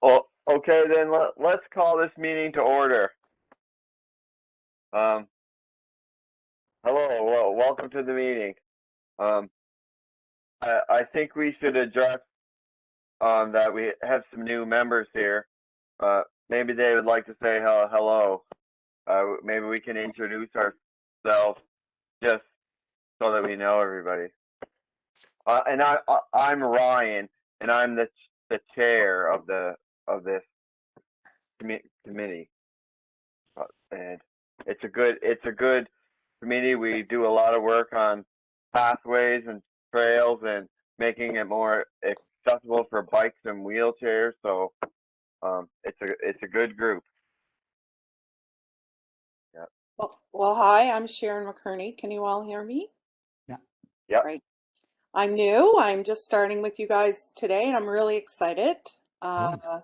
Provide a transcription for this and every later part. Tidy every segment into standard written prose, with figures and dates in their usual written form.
Okay, then let's call this meeting to order. Hello, welcome to the meeting. I think we should address that we have some new members here. Maybe they would like to say hello. Maybe we can introduce ourselves just so that we know everybody. And I'm Ryan, and I'm the chair of this committee. And it's a good committee. We do a lot of work on pathways and trails and making it more accessible for bikes and wheelchairs. So it's a good group. Yeah. Well, hi, I'm Sharon McCurney. Can you all hear me? Yeah. Yeah. Great. I'm new. I'm just starting with you guys today, and I'm really excited. I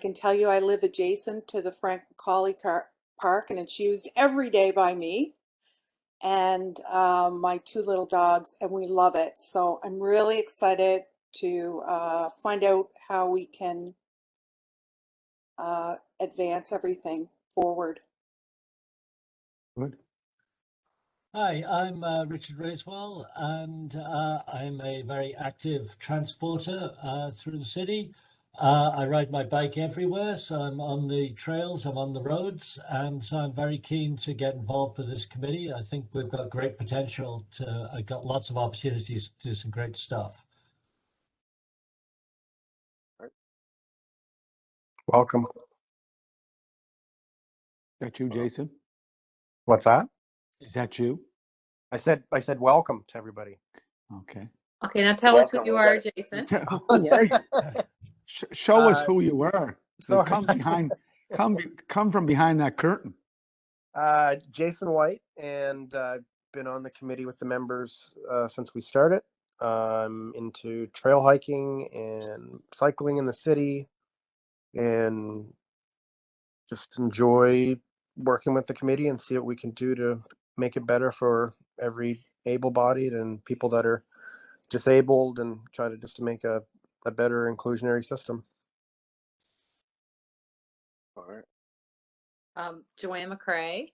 can tell you I live adjacent to the Frank Macaulay Park, and it's used every day by me and my two little dogs, and we love it. So I'm really excited to find out how we can advance everything forward. Good. Hi, I'm Richard Raiswell, and I'm a very active transporter through the city. I ride my bike everywhere, so I'm on the trails, I'm on the roads, and so I'm very keen to get involved with this committee. I think we've got great potential I got lots of opportunities to do some great stuff. Welcome. Is that you, Jason? What's that? Is that you? I said welcome to everybody. Okay. Okay, now tell us who you are, Jason. Show us who you were. So Come from behind that curtain. Jason White, and I've been on the committee with the members since we started. Into trail hiking and cycling in the city, and just enjoy working with the committee and see what we can do to make it better for every able-bodied and people that are disabled, and try to just to make a better inclusionary system. All right. Joanne McCrae.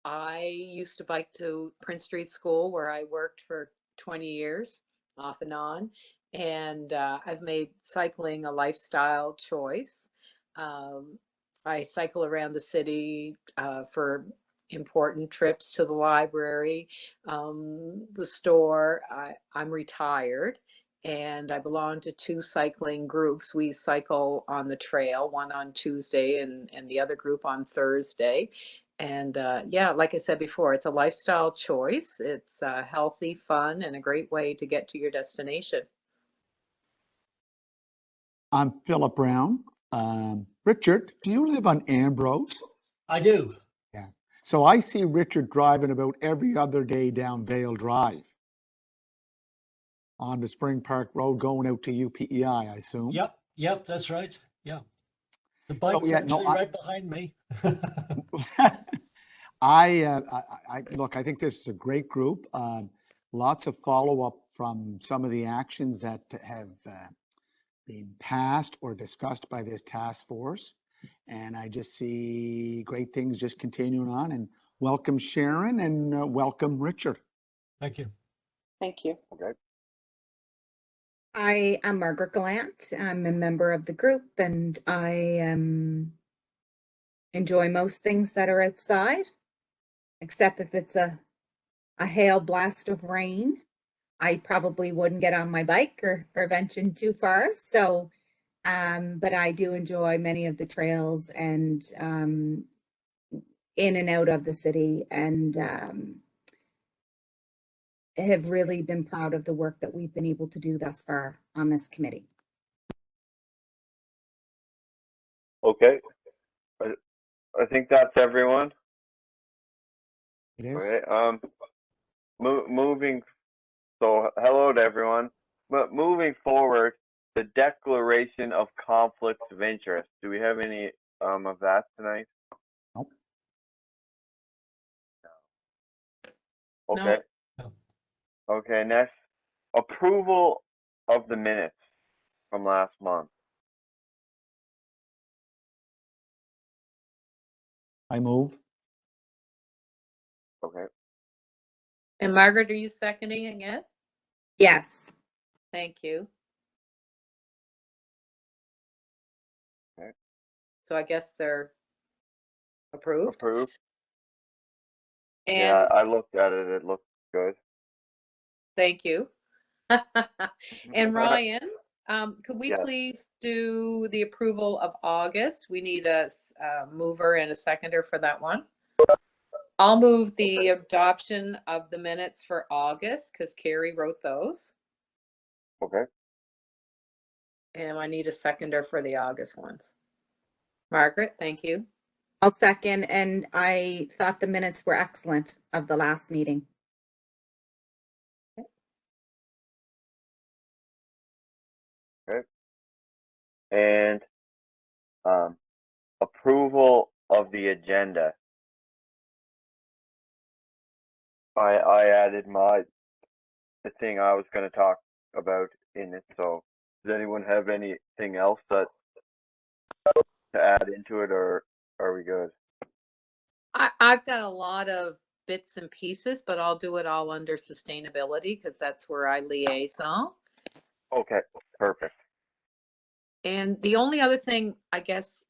I used to bike to Prince Street School, where I worked for 20 years off and on, and I've made cycling a lifestyle choice. I cycle around the city for important trips to the library, the store. I'm retired, and I belong to two cycling groups. We cycle on the trail, one on Tuesday and the other group on Thursday. And yeah, like I said before, it's a lifestyle choice. It's healthy, fun, and a great way to get to your destination. I'm Philip Brown. Richard, do you live on Ambrose? I do. Yeah. So I see Richard driving about every other day down Vale Drive on the Spring Park Road going out to UPEI, I assume. Yep, that's right. Yeah. The bike's right behind me. Look, I think this is a great group. Lots of follow-up from some of the actions that have been passed or discussed by this task force. And I just see great things just continuing on. And welcome, Sharon, and welcome, Richard. Thank you. Thank you. Okay. I am Margaret Gallant. I'm a member of the group, and I enjoy most things that are outside, except if it's a hail blast of rain. I probably wouldn't get on my bike or venture too far. So, but I do enjoy many of the trails and in and out of the city, and have really been proud of the work that we've been able to do thus far on this committee. Okay. I think that's everyone. It is. All right. Moving. So hello to everyone. But moving forward, the declaration of conflicts of interest. Do we have any of that tonight? Nope. Okay. No. Okay. Next, approval of the minutes from last month. I move. Okay. And Margaret, are you seconding again? Yes. Thank you. Okay. So I guess they're approved. Approved. And Yeah, I looked at it. It looked good. thank you. And Ryan, could we Yes. please do the approval of August? We need a mover and a seconder for that one. I'll move the adoption of the minutes for August because Carrie wrote those. Okay. And I need a seconder for the August ones. Margaret, thank you. I'll second, and I thought the minutes were excellent of the last meeting. Okay. And approval of the agenda. I added the thing I was going to talk about in it. So does anyone have anything else to add into it, or are we good? I've got a lot of bits and pieces, but I'll do it all under sustainability because that's where I liaison. Okay, perfect. And the only other thing, I guess,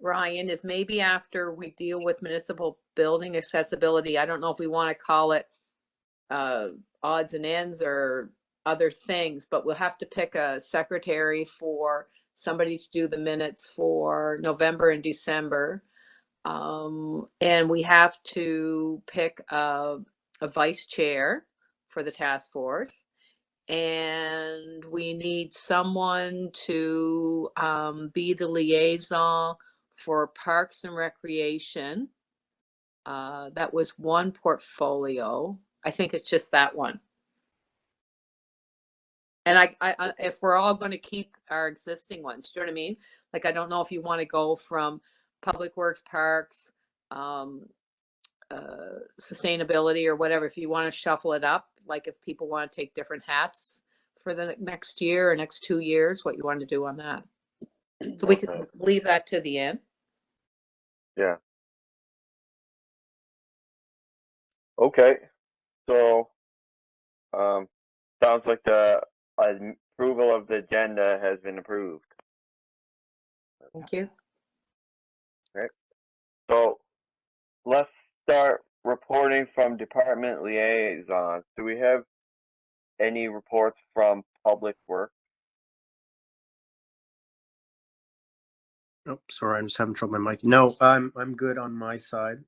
Ryan, is maybe after we deal with municipal building accessibility, I don't know if we want to call it odds and ends or other things, but we'll have to pick a secretary for somebody to do the minutes for November and December. And we have to pick a vice chair for the task force. And we need someone to be the liaison for Parks and Recreation. That was one portfolio. I think it's just that one. And I if we're all going to keep our existing ones, do you know what I mean? Like, I don't know if you want to go from Public Works, Parks, sustainability or whatever, if you want to shuffle it up, like if people want to take different hats for the next year or next 2 years, what you want to do on that. So we can leave that to the end. Yeah. Okay. So sounds like the approval of the agenda has been approved. Thank you. Okay. So let's start reporting from Department Liaisons. Do we have any reports from Public Works? Oh, sorry, I'm just having trouble with my mic. No, I'm good on my side.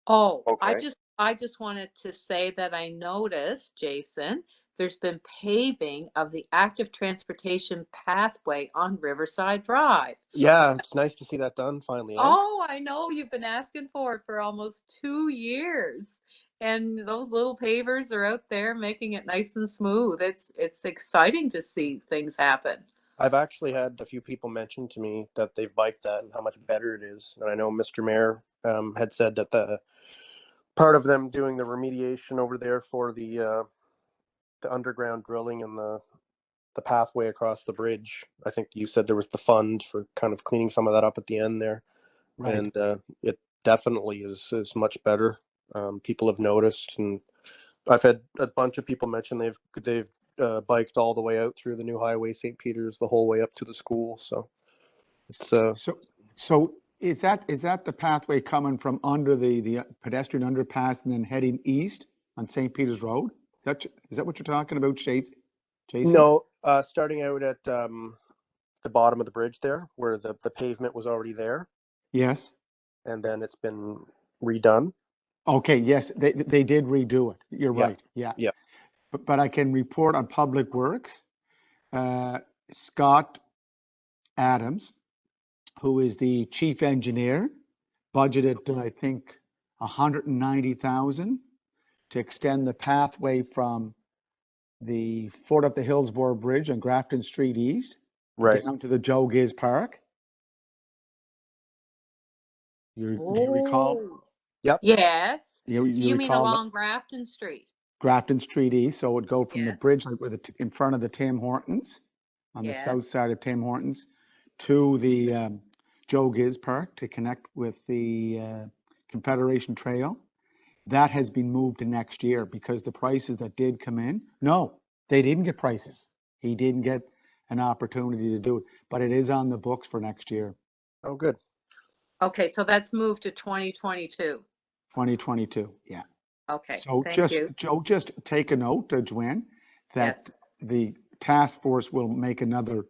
Oh, Okay. I just wanted to say that I noticed, Jason, there's been paving of the active transportation pathway on Riverside Drive. Yeah, it's nice to see that done finally. Eh? Oh, I know you've been asking for it for almost 2 years. And those little pavers are out there making it nice and smooth. It's exciting to see things happen. I've actually had a few people mention to me that they've biked that and how much better it is. And I know Mr. Mayor had said that the part of them doing the remediation over there for the underground drilling and the pathway across the bridge. I think you said there was the fund for kind of cleaning some of that up at the end there. Right. And it definitely is much better. People have noticed, and I've had a bunch of people mention they've biked all the way out through the new highway, St. Peter's, the whole way up to the school. So it's So is that the pathway coming from under the pedestrian underpass and then heading east on St. Peter's Road? Is that what you're talking about, Jason? no, starting out at the bottom of the bridge there, where the pavement was already there. Yes. And then it's been redone. Okay. Yes, they did redo it. You're right. Yeah. Yeah. But I can report on Public Works. Scott Adams, who is the chief engineer, budgeted, I think, 190,000 to extend the pathway from the foot of the Hillsborough Bridge on Grafton Street East down to the Joe Giz Park. You recall? Yep. Yes. You mean recall along Grafton Street? Grafton Street East, so it would go from the Yes. bridge like in front of the Tim Hortons, on the Yes. south side of Tim Hortons, to the Joe Giz Park to connect with the Confederation Trail. That has been moved to next year because the prices that did come in, no, they didn't get prices. He didn't get an opportunity to do it, but it is on the books for next year, Oh, good. Okay, so that's moved to 2022. 2022. Yeah. Okay, So thank you. Joe, just take a note, Joanne, that Yes. the task force will make another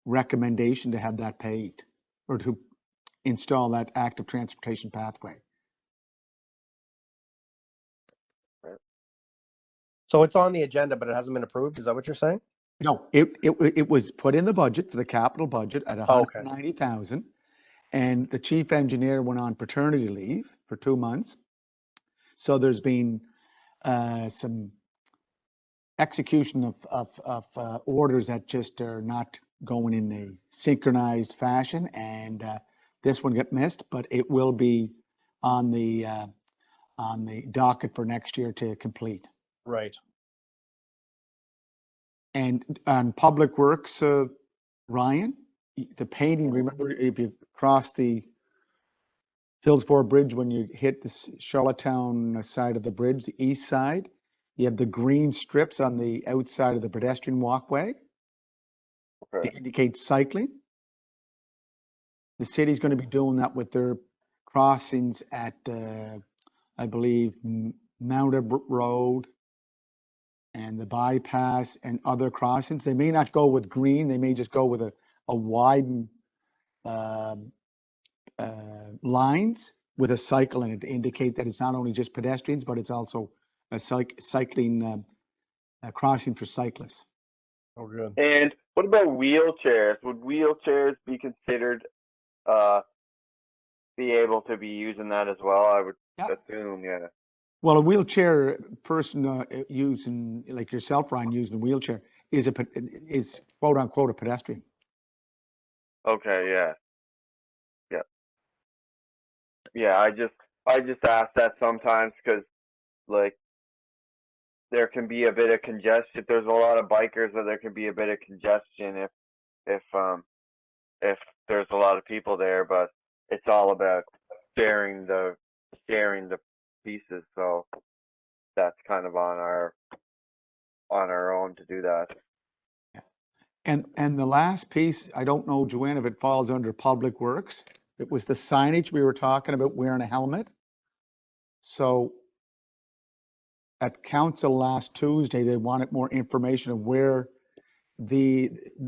recommendation to have that paved or to install that active transportation pathway. So it's on the agenda, but it hasn't been approved. Is that what you're saying? No, it was put in the budget for the capital budget at Oh, okay. 190,000, and the chief engineer went on paternity leave for 2 months. So there's been some execution of orders that just are not going in a synchronized fashion, and this one got missed, but it will be on the docket for next year to complete. Right. And on Public Works, Ryan, the painting, remember if you cross the Hillsborough Bridge, when you hit the Charlottetown side of the bridge, the east side, you have the green strips on the outside of the pedestrian walkway Okay. to indicate cycling. The city's going to be doing that with their crossings at, I believe, Mounted Road and the bypass and other crossings. They may not go with green. They may just go with a widened lines with a cycle in it to indicate that it's not only just pedestrians, but it's also a cycling crossing for cyclists. Oh, good. And what about wheelchairs? Would wheelchairs be considered be able to be using that as well? I would assume, yeah. Well, a wheelchair person using, like yourself, Ryan, using a wheelchair is quote unquote a pedestrian. Okay, yeah. Yeah. Yeah, I just ask that sometimes because like there can be a bit of congestion. There's a lot of bikers, so there can be a bit of congestion if there's a lot of people there, but it's all about sharing the pieces, so that's kind of on our own to do that. And the last piece, I don't know, Joanne, if it falls under Public Works. It was the signage we were talking about wearing a helmet. So at council last Tuesday, they wanted more information of where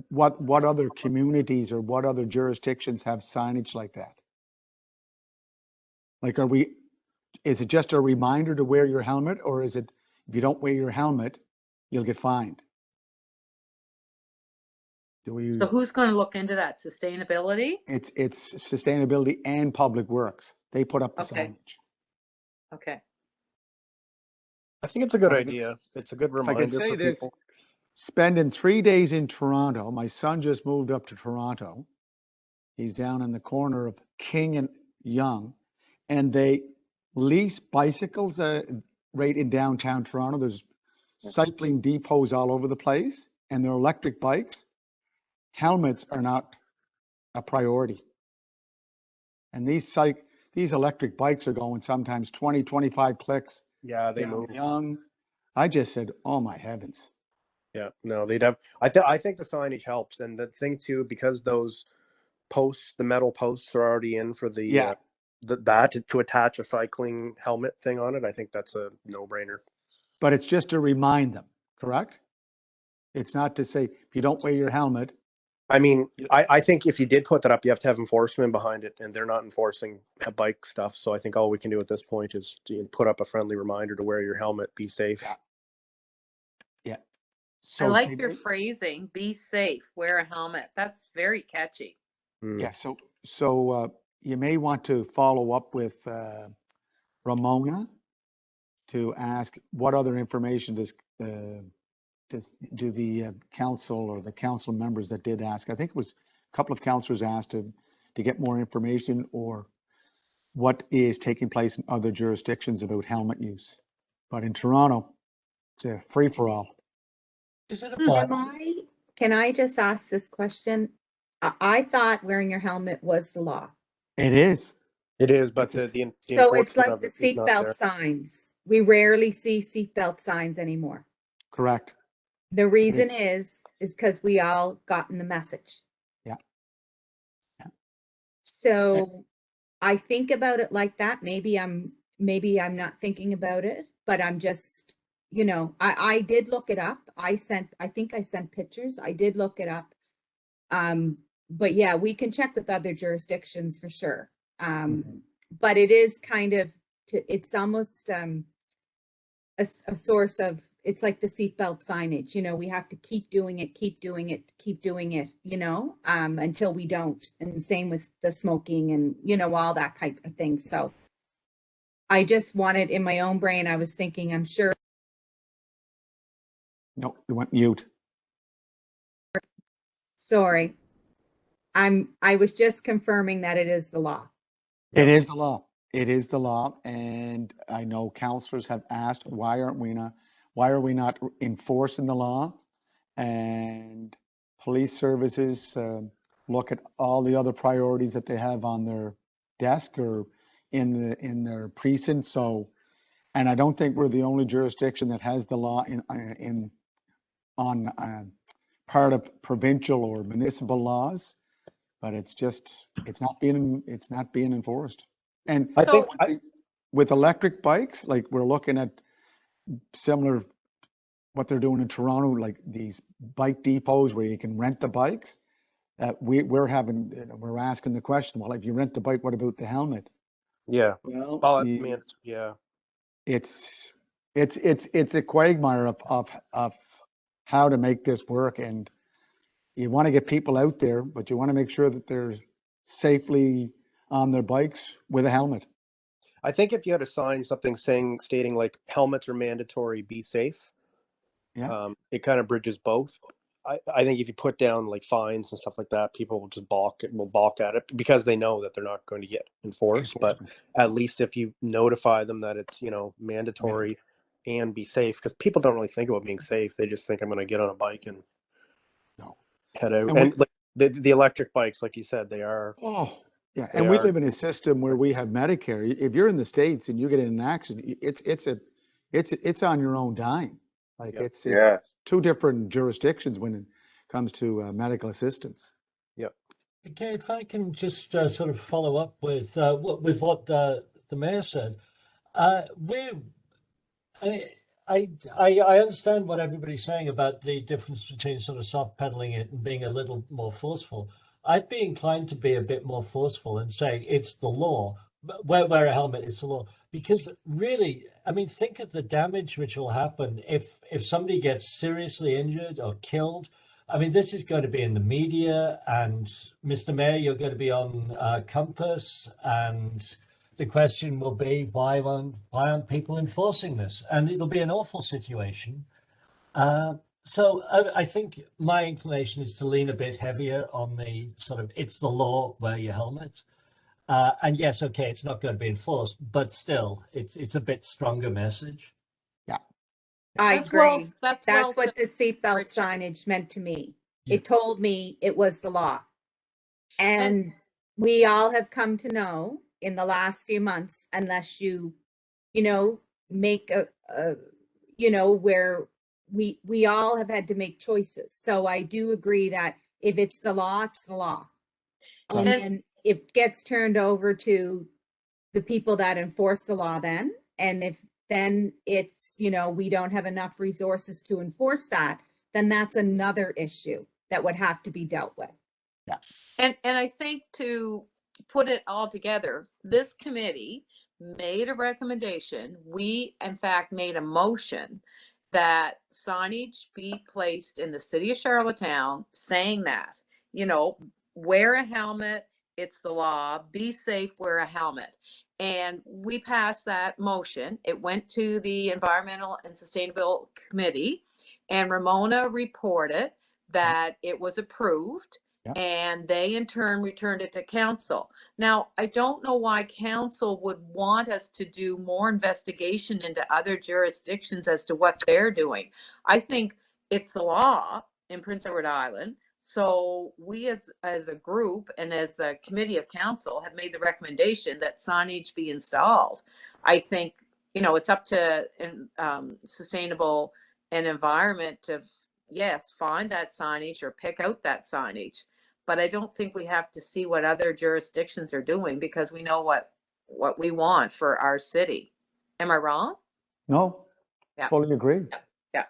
what other communities or what other jurisdictions have signage like that. Like, is it just a reminder to wear your helmet, or is it, if you don't wear your helmet, you'll get fined? So who's going to look into that? Sustainability? It's sustainability and Public Works. They put up the Okay. signage. Okay. I think it's a good idea. It's a good If I reminder can say for this, people. spending 3 days in Toronto, my son just moved up to Toronto. He's down in the corner of King and Yonge, and they lease bicycles right in downtown Toronto. There's cycling depots all over the place, and they're electric bikes. Helmets are not a priority. And these electric bikes are going sometimes 20, 25 clicks. Yeah, they down move. Yonge. I just said, oh my heavens. Yeah, no, they'd have. I think the signage helps, and the thing too, because those posts, the metal posts, are already in for the that to attach a cycling helmet thing on it. I think that's a no-brainer. But it's just to remind them, correct? It's not to say, if you don't wear your helmet. I mean, I think if you did put that up, you have to have enforcement behind it, and they're not enforcing bike stuff. So I think all we can do at this point is to put up a friendly reminder to wear your helmet, be safe. Yeah. I like your phrasing, be safe, wear a helmet. That's very catchy. Yeah, so you may want to follow up with Ramona to ask what other information does do the council or the council members that did ask. I think it was a couple of councilors asked to get more information or what is taking place in other jurisdictions about helmet use. But in Toronto, it's a free-for-all. Is it a bylaw? Can I just ask this question? I thought wearing your helmet was the law. It is. It is, but It's the So it's enforcement like of the it is not there. seatbelt signs. We rarely see seatbelt signs anymore. correct. The reason It's- is because we all gotten the message. Yeah. Yeah. So I think about it like that. Maybe I'm not thinking about it, but I'm just, I did look it up. I think I sent pictures. I did look it up. But yeah, we can check with other jurisdictions for sure. But it is kind of it's almost a source of, it's like the seatbelt signage, we have to keep doing it, until we don't. And same with the smoking and, all that type of thing. So I just wanted, in my own brain, I was thinking, I'm sure. No, you went mute. Sorry. I was just confirming that it is the law. It is the law. It is the law. And I know counselors have asked, why are we not enforcing the law? And police services look at all the other priorities that they have on their desk or in their precinct. So, and I don't think we're the only jurisdiction that has the law on part of provincial or municipal laws, but it's not being enforced. And I think with electric bikes, like we're looking at similar what they're doing in Toronto, like these bike depots where you can rent the bikes. We're asking the question, well, if you rent the bike, what about the helmet? yeah. Well, Well, man, yeah. it's a quagmire of how to make this work, and you want to get people out there, but you want to make sure that they're safely on their bikes with a helmet. I think if you had a sign, something stating like helmets are mandatory, be safe. Yeah. It kind of bridges both. I think if you put down like fines and stuff like that, people will just balk at it because they know that they're not going to get enforced. But at least if you notify them that it's, mandatory and be safe, because people don't really think about being safe. They just think I'm going to get on a bike and head out. And like the electric bikes, like you said, they are. Oh, yeah. And we live in a system where we have Medicare. If you're in the States and you get in an accident, it's on your own dime. Like it's two different jurisdictions when it comes to medical assistance. Yep. Okay, if I can just sort of follow up with what the mayor said, I understand what everybody's saying about the difference between sort of soft pedaling it and being a little more forceful. I'd be inclined to be a bit more forceful and say it's the law. Wear a helmet, it's the law. Because really, I mean, think of the damage which will happen if somebody gets seriously injured or killed. I mean, this is going to be in the media, and Mr. Mayor, you're going to be on Compass, and the question will be, why aren't people enforcing this? And it'll be an awful situation. So I think my inclination is to lean a bit heavier on the sort of, it's the law, wear your helmet. And yes, okay, it's not going to be enforced, but still, it's a bit stronger message. Yeah. I agree. That's well what the seatbelt Richard. signage meant to me. Yeah. It told me it was the law. And we all have come to know in the last few months, unless you make where we all have had to make choices. So I do agree that if it's the law, it's the law. And then it gets turned over to the people that enforce the law then. And if then it's, we don't have enough resources to enforce that, then that's another issue that would have to be dealt with. Yeah. And I think to put it all together, this committee made a recommendation. We, in fact, made a motion that signage be placed in the city of Charlottetown saying that, wear a helmet, it's the law, be safe, wear a helmet. And we passed that motion. It went to the Environmental and Sustainability Committee, and Ramona reported that it was approved. And they in turn returned it to council. Now, I don't know why council would want us to do more investigation into other jurisdictions as to what they're doing. I think it's the law in Prince Edward Island. So we as a group and as a committee of council have made the recommendation that signage be installed. I think, you know, it's up to sustainable and environment to, yes, find that signage or pick out that signage. But I don't think we have to see what other jurisdictions are doing, because we know what we want for our city. Am I wrong? No, Yeah. fully agree. Yeah.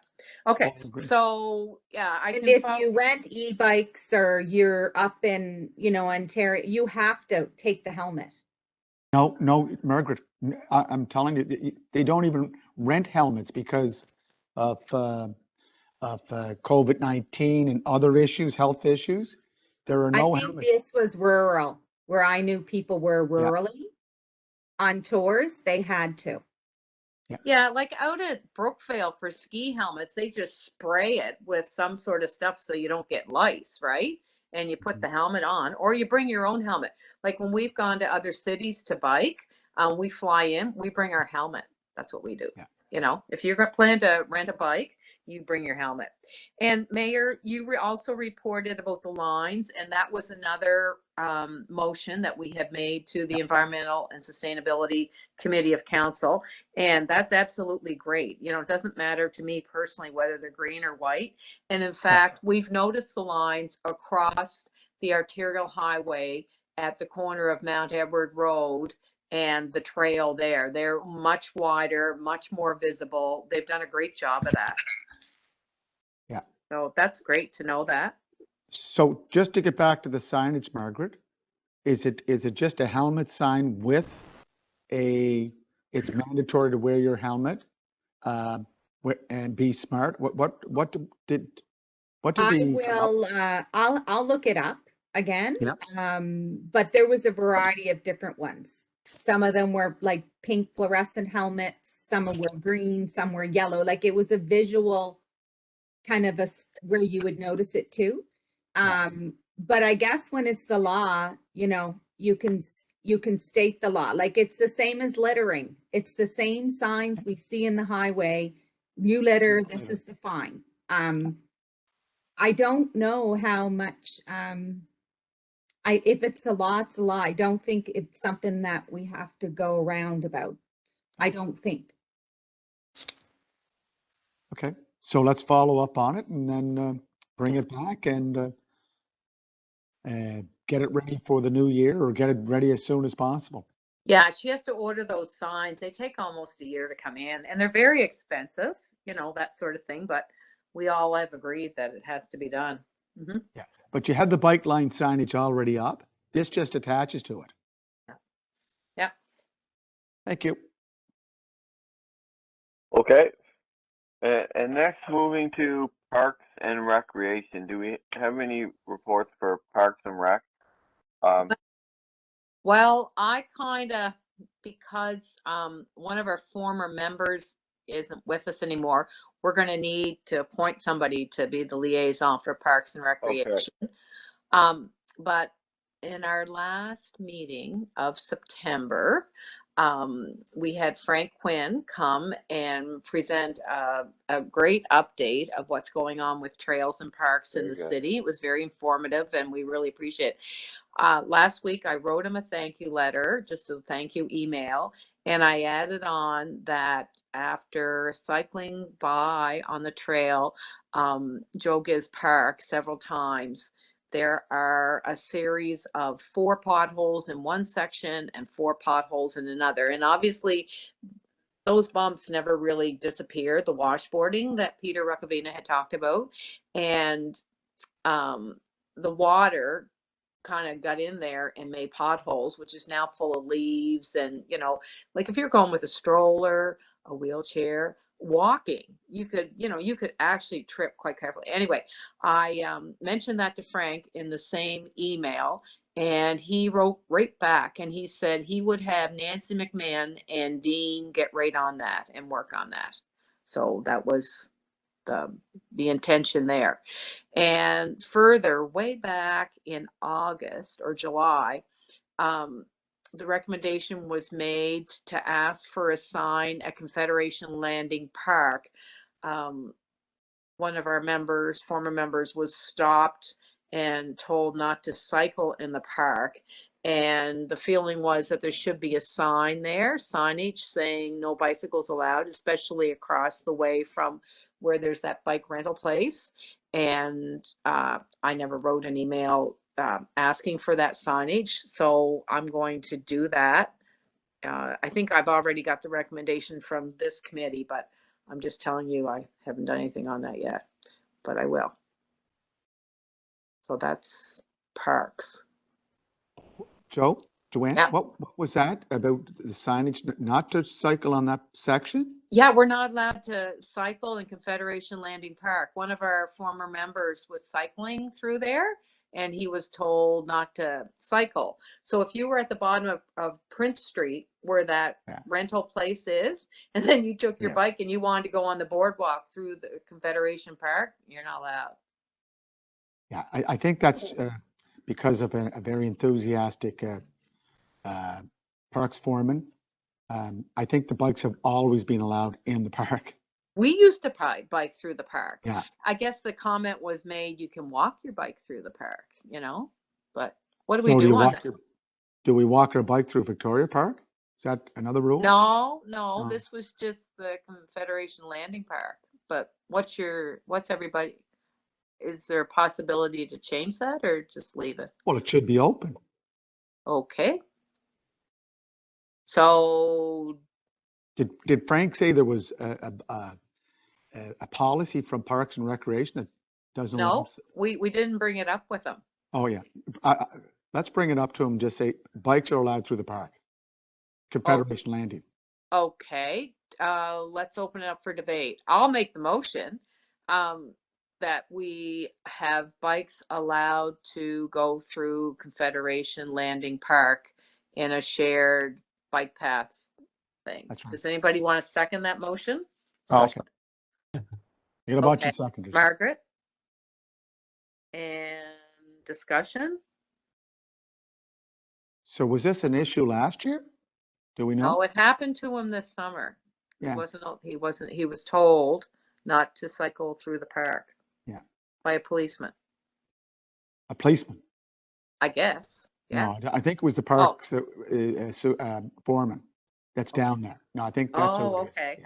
Okay. Fully agree. So yeah, I And can if follow. you rent e-bikes or you're up in, you know, Ontario, you have to take the helmet. No, no, Margaret, I'm telling you, they don't even rent helmets because of COVID-19 and other issues, health issues. There are I no think helmets. this was rural, where I knew people were Yeah. rurally on tours, they had to. Yeah, like out at Brookvale for ski helmets, they just spray it with some sort of stuff so you don't get lice, right? And you put the helmet on, or you bring your own helmet. Like when we've gone to other cities to bike, we fly in, we bring our helmet. That's what we do. Yeah. You know, if you're going to plan to rent a bike, you bring your helmet. And Mayor, you also reported about the lines, and that was another motion that we have made to the Environmental and Sustainability Committee of Council. And that's absolutely great. You know, it doesn't matter to me personally whether they're green or white. And in fact, we've noticed the lines across the arterial highway at the corner of Mount Edward Road and the trail there. They're much wider, much more visible. They've done a great job of that. Yeah. So that's great to know that. So just to get back to the signage, Margaret, is it just a helmet sign with it's mandatory to wear your helmet, and be smart? What did I the will, I'll look it up again. Yeah. But there was a variety of different ones. Some of them were like pink fluorescent helmets, some were green, some were yellow. Like it was a visual kind of where you would notice it too. But I guess when it's the law, you know, you can state the law. Like it's the same as littering. It's the same signs we see in the highway. You litter, this is the fine. I don't know how much, if it's a law, it's a law. I don't think it's something that we have to go around about. I don't think. Okay, so let's follow up on it and then bring it back and get it ready for the new year, or get it ready as soon as possible. Yeah, she has to order those signs. They take almost a year to come in, and they're very expensive, you know, that sort of thing. But we all have agreed that it has to be done. Mm-hmm. Yeah, but you had the bike line signage already up. This just attaches to it. Yeah. Thank you. Okay. And next, moving to Parks and Recreation. Do we have any reports for Parks and Rec? Well, I kind of, because one of our former members isn't with us anymore, we're going to need to appoint somebody to be the liaison for Parks and Recreation. Okay. But in our last meeting of September, we had Frank Quinn come and present a great update of what's going on with trails and parks in the city. It was very informative, and we really appreciate it. Last week, I wrote him a thank you letter, just a thank you email, and I added on that after cycling by on the trail, Joe Giz Park several times, there are a series of 4 potholes in one section and 4 potholes in another. And obviously, those bumps never really disappeared, the washboarding that Peter Rucavina had talked about. And the water kind of got in there and made potholes, which is now full of leaves. And, you know, like if you're going with a stroller, a wheelchair, walking, you could actually trip quite carefully. Anyway, I mentioned that to Frank in the same email, and he wrote right back and he said he would have Nancy McMahon and Dean get right on that and work on that. So that was the intention there. And further, way back in August or July, the recommendation was made to ask for a sign at Confederation Landing Park. One of our members, former members, was stopped and told not to cycle in the park. And the feeling was that there should be a sign there, signage saying no bicycles allowed, especially across the way from where there's that bike rental place. And I never wrote an email asking for that signage. So I'm going to do that. I think I've already got the recommendation from this committee, but I'm just telling you, I haven't done anything on that yet, but I will. So that's parks. Joanne, Yeah. what was that about the signage not to cycle on that section? Yeah, we're not allowed to cycle in Confederation Landing Park. One of our former members was cycling through there and he was told not to cycle. So if you were at the bottom of Prince Street where that rental place is, and then you took your bike and you wanted to go on the boardwalk through the Confederation Park, you're not allowed. Yeah, I think that's because of a very enthusiastic parks foreman. I think the bikes have always been allowed in the park. We used to bike through the park. Yeah. I guess the comment was made, you can walk your bike through the park, you know, but what do So we do on that? Do we walk our bike through Victoria Park? Is that another rule? No, this was just the Confederation Landing Park. But what's everybody, is there a possibility to change that or just leave it? Well, it should be open. Okay. So Did Frank say there was a policy from Parks and Recreation that doesn't allow? no, we didn't bring it up with them. Oh yeah, let's bring it up to him. Just say bikes are allowed through the park. Confederation Landing. Okay, let's open it up for debate. I'll make the motion that we have bikes allowed to go through Confederation Landing Park in a shared bike path thing. That's right. Does anybody want to second that motion? Second. You got a bunch Okay. of seconders. Margaret? And discussion? So was this an issue last year? Do we know? No, it happened to him this summer. Yeah. He was told not to cycle through the park. Yeah. By a policeman. A policeman? I guess. Yeah. No, I think it was the parks foreman that's down there. No, I think that's how it is. Okay.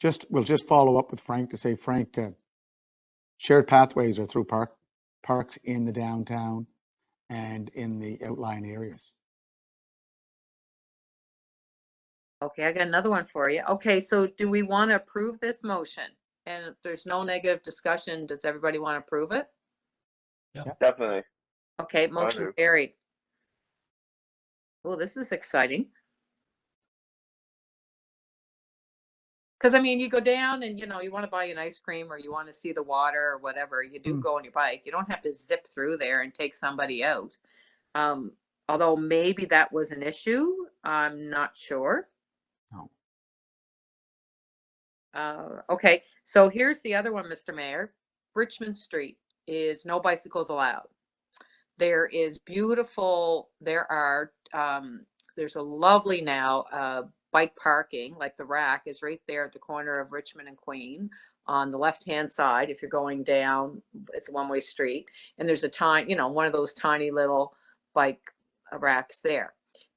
Yeah. We'll just follow up with Frank to say, Frank, shared pathways are through parks in the downtown and in the outlying areas. Okay, I got another one for you. Okay, so do we want to approve this motion? And if there's no negative discussion, does everybody want to approve it? Yeah. Definitely. Okay, motion do. carried. Oh, this is exciting. Because I mean, you go down and you want to buy an ice cream or you want to see the water or whatever. You do go on your bike. You don't have to zip through there and take somebody out. Although maybe that was an issue. I'm not sure. No. Okay, so here's the other one, Mr. Mayor. Richmond Street is no bicycles allowed. There is beautiful, there's a lovely now bike parking, like the rack is right there at the corner of Richmond and Queen on the left-hand side. If you're going down, it's a one-way street. And there's a tiny, one of those tiny little bike racks there.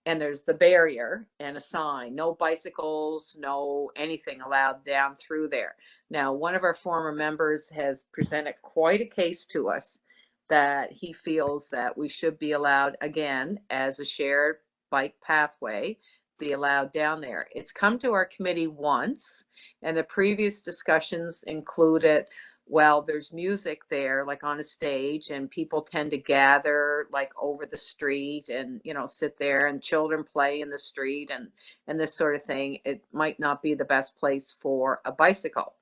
And there's the barrier and a sign, no bicycles, no anything allowed down through there. Now, one of our former members has presented quite a case to us that he feels that we should be allowed again as a shared bike pathway, be allowed down there. It's come to our committee once, and the previous discussions included, well, there's music there, like on a stage, and people tend to gather like over the street and, sit there, and children play in the street and this sort of thing. It might not be the best place for a bicycle.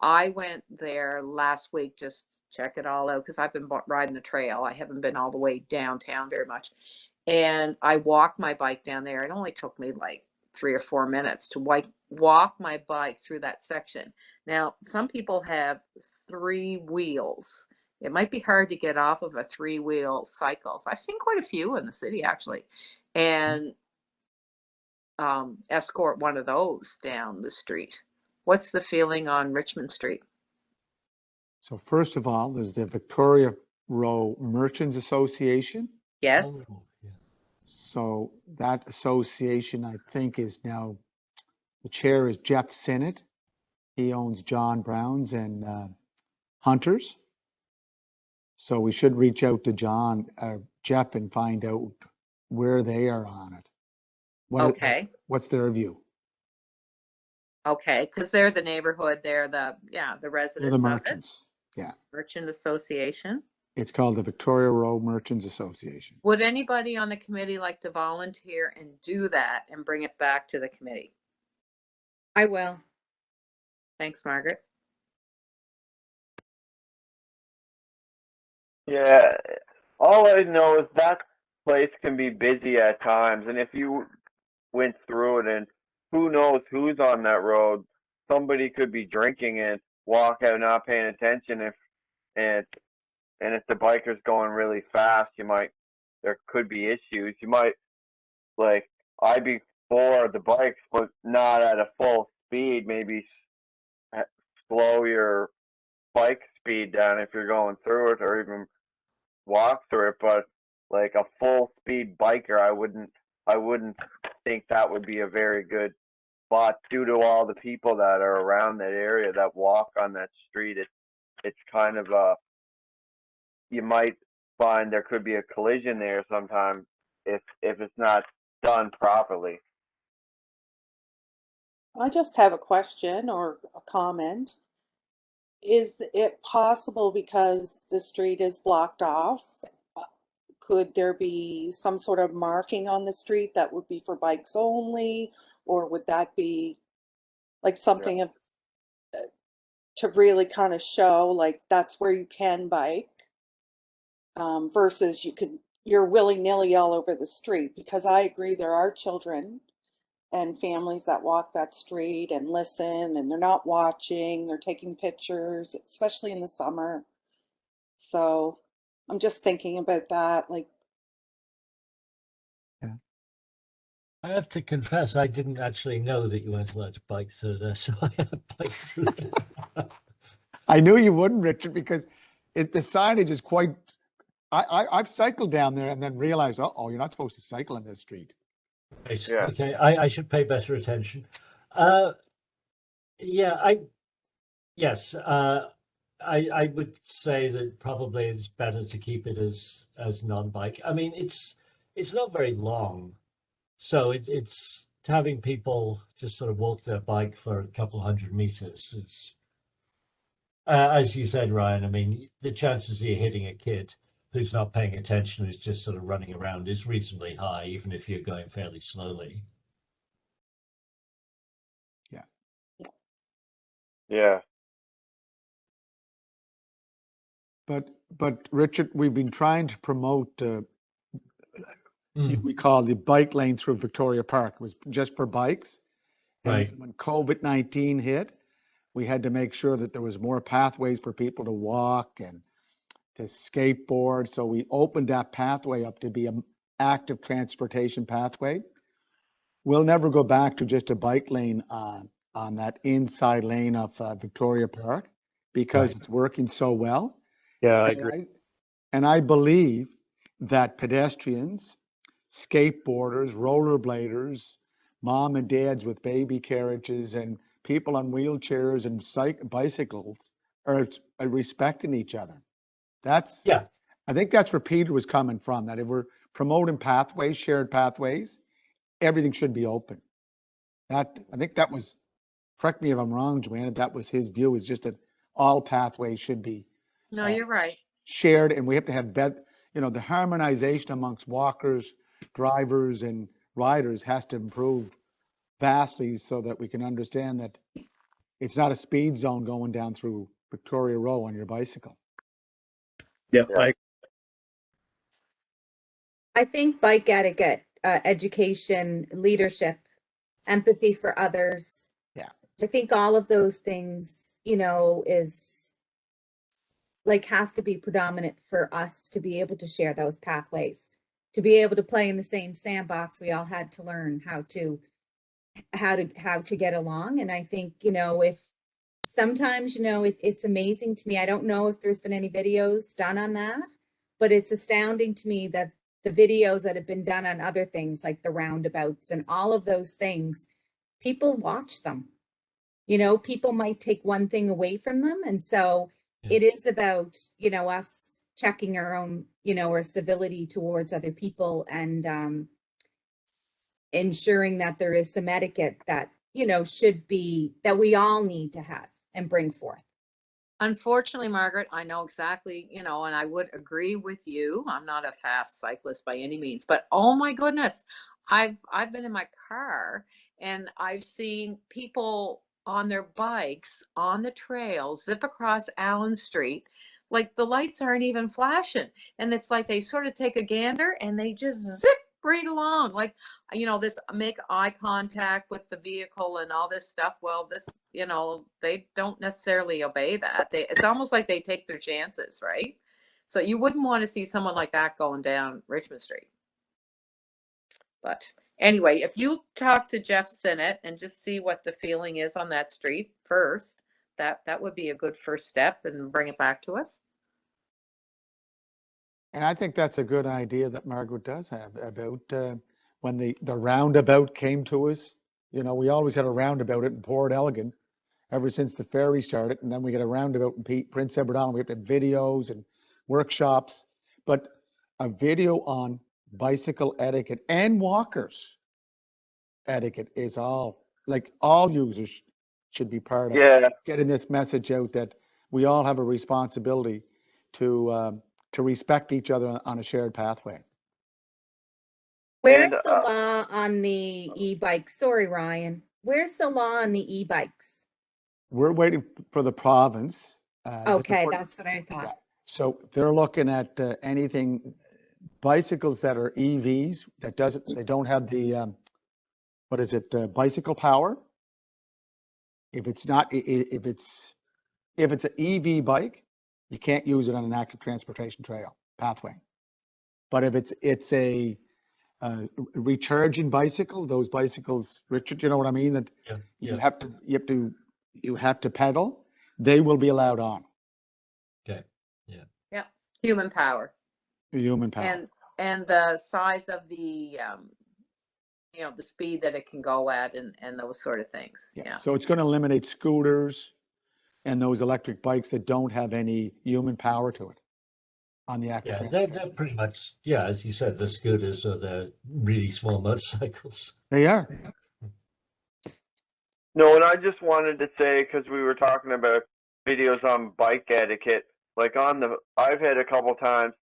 I went there last week, just check it all out, because I've been riding the trail. I haven't been all the way downtown very much. And I walked my bike down there. It only took me like 3 or 4 minutes to walk my bike through that section. Now, some people have 3 wheels. It might be hard to get off of a 3-wheel cycle. So I've seen quite a few in the city, actually, and escort one of those down the street. What's the feeling on Richmond Street? So first of all, there's the Victoria Row Merchants Association. Yes. Oh, yeah. So that association, I think, is now, the chair is Jeff Sinnott. He owns John Brown's and Hunter's. So we should reach out to Jeff and find out where they are on it. Okay. What's their view? Okay, because they're the neighborhood, they're the They're residents the of it. merchants. Yeah. Merchant Association. It's called the Victoria Row Merchants Association. Would anybody on the committee like to volunteer and do that and bring it back to the committee? I will. Thanks, Margaret. Yeah, all I know is that place can be busy at times, and if you went through it, and who knows who's on that road, somebody could be drinking and walk out not paying attention. And if the biker's going really fast, there could be issues. You might, like, I'd be for the bikes, but not at a full speed. Maybe slow your bike speed down if you're going through it, or even walk through it. But like a full speed biker, I wouldn't think that would be a very good spot due to all the people that are around that area that walk on that street. It's kind of you might find there could be a collision there sometime if it's not done properly. I just have a question or a comment. Is it possible because the street is blocked off? Could there be some sort of marking on the street that would be for bikes only? Or would that be like something to really kind of show like that's where you can bike versus you're willy-nilly all over the street? Because I agree there are children and families that walk that street and listen, and they're not watching, they're taking pictures, especially in the summer. So I'm just thinking about that. Like, I have to confess, I didn't actually know that you weren't allowed to bike through there, so I haven't biked through there. I knew you wouldn't, Richard, because the signage is quite. I've cycled down there and then realized, oh, you're not supposed to cycle in this street. Right. Yeah. Okay, I should pay better attention. Yeah, yes, I would say that probably it's better to keep it as non-bike. I mean, it's not very long, so it's having people just sort of walk their bike for a couple 100 meters. It's as you said, Ryan. I mean, the chances of you hitting a kid who's not paying attention, who's just sort of running around, is reasonably high, even if you're going fairly slowly. Yeah. But Richard, we've been trying to promote Mm, we call the bike lane through Victoria Park. It was just for bikes. And right. then when COVID-19 hit, we had to make sure that there was more pathways for people to walk and to skateboard. So we opened that pathway up to be an active transportation pathway. We'll never go back to just a bike lane on that inside lane of Victoria Park because Right. it's working so well. Yeah, I And agree. And I believe that pedestrians, skateboarders, rollerbladers, mom and dads with baby carriages, and people on wheelchairs and bicycles are respecting each other. Yeah. I think that's where Peter was coming from, that if we're promoting pathways, shared pathways, everything should be open. I think that was, correct me if I'm wrong, Joanna, that was his view, is just that all pathways should be No, you're right. shared, and we have to have the harmonization amongst walkers, drivers, and riders has to improve vastly so that we can understand that it's not a speed zone going down through Victoria Row on your bicycle. Yeah, Yeah. I think bike etiquette, education, leadership, empathy for others. Yeah. I think all of those things, is like has to be predominant for us to be able to share those pathways, to be able to play in the same sandbox. We all had to learn how to get along. And I think, if sometimes, you know, it's amazing to me. I don't know if there's been any videos done on that, but it's astounding to me that the videos that have been done on other things like the roundabouts and all of those things, people watch them. You know, people might take one thing away from them. And so Yeah. it is about, you know, us checking our own, you know, our civility towards other people and ensuring that there is some etiquette that, you know, should be, that we all need to have and bring forth. Unfortunately, Margaret, I know exactly, you know, and I would agree with you. I'm not a fast cyclist by any means, but oh my goodness, I've been in my car and I've seen people on their bikes on the trail zip across Allen Street. Like the lights aren't even flashing. And it's like they sort of take a gander and they just zip right along. Like, you know, this make eye contact with the vehicle and all this stuff. Well, this, you know, they don't necessarily obey that. It's almost like they take their chances, right? So you wouldn't want to see someone like that going down Richmond Street. But anyway, if you talk to Jeff Sinnott and just see what the feeling is on that street first, that would be a good first step and bring it back to us. And I think that's a good idea that Margaret does have about when the roundabout came to us. You know, we always had a roundabout in Port Elgin ever since the ferry started, and then we get a roundabout in Prince Edward Island. We have to have videos and workshops, but a video on bicycle etiquette and walkers etiquette is all users should be part of Yeah, getting this message out that we all have a responsibility to respect each other on a shared pathway. Where's and the law on the e-bikes? Sorry, Ryan. Where's the law on the e-bikes? We're waiting for the province. Okay, that's what I thought. Yeah. So they're looking at anything, bicycles that are EVs they don't have the, bicycle power. If it's not, if it's an EV bike, you can't use it on an active transportation trail pathway. But if it's a recharging bicycle, those bicycles, Richard, you know what I mean? That Yeah. you have to pedal, they will be allowed on. Okay. Yeah. Human power. Human power. And the size of the you know, the speed that it can go at and those sort of things. Yeah. So it's going to eliminate scooters and those electric bikes that don't have any human power to it on the active Yeah, transportation. they're pretty much, yeah, as you said, the scooters or the really small motorcycles. They are. no, and I just wanted to say, because we were talking about videos on bike etiquette, like I've had a couple times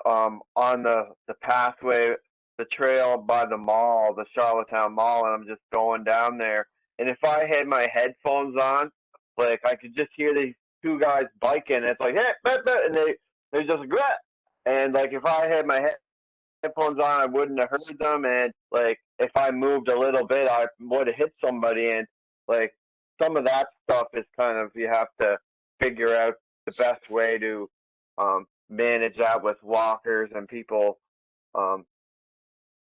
on the pathway, the trail by the mall, the Charlottetown Mall, and I'm just going down there. And if I had my headphones on, like I could just hear these two guys biking. It's like, hey, and they just grat. And like if I had my headphones on, I wouldn't have heard them. And like if I moved a little bit, I would have hit somebody. And like some of that stuff is kind of, you have to figure out the best way to manage that with walkers and people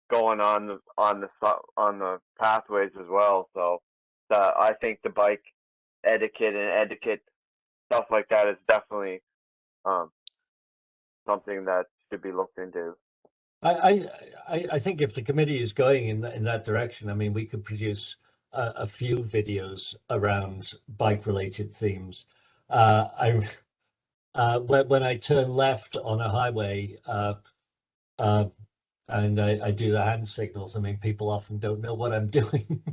going on the pathways as well. So I think the bike etiquette stuff like that is definitely something that should be looked into. I think if the committee is going in that direction, I mean, we could produce a few videos around bike-related themes. When I turn left on a highway and I do the hand signals, I mean, people often don't know what I'm doing.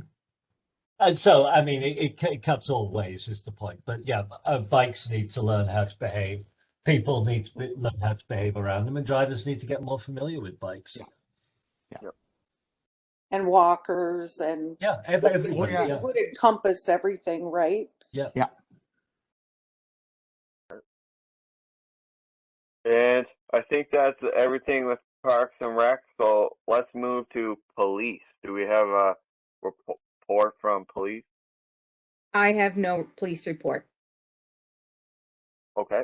And so, I mean, it cuts all ways is the point. But yeah, bikes need to learn how to behave. People need to learn how to behave around them, and drivers need to get more familiar with bikes. Yeah. And walkers and Yeah, everybody. yeah. Yeah. would encompass everything, right? Yeah. Yeah. And I think that's everything with Parks and Rec. So let's move to police. Do we have a report from police? I have no police report. Okay.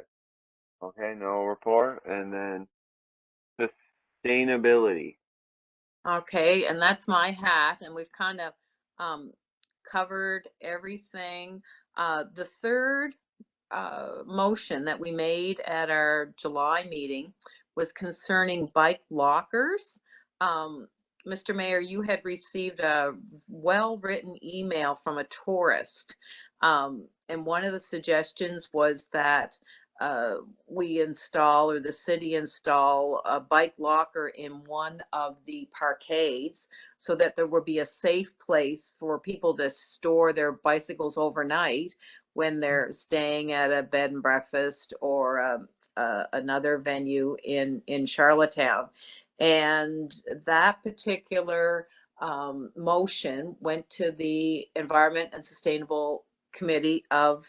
Okay, no report. And then sustainability. Okay, and that's my hat, and we've kind of covered everything. The third motion that we made at our July meeting was concerning bike lockers. Mr. Mayor, you had received a well-written email from a tourist. And one of the suggestions was that we install, or the city install, a bike locker in one of the parkades so that there would be a safe place for people to store their bicycles overnight when they're staying at a bed and breakfast or another venue in Charlottetown. And that particular motion went to the Environment and Sustainable Committee of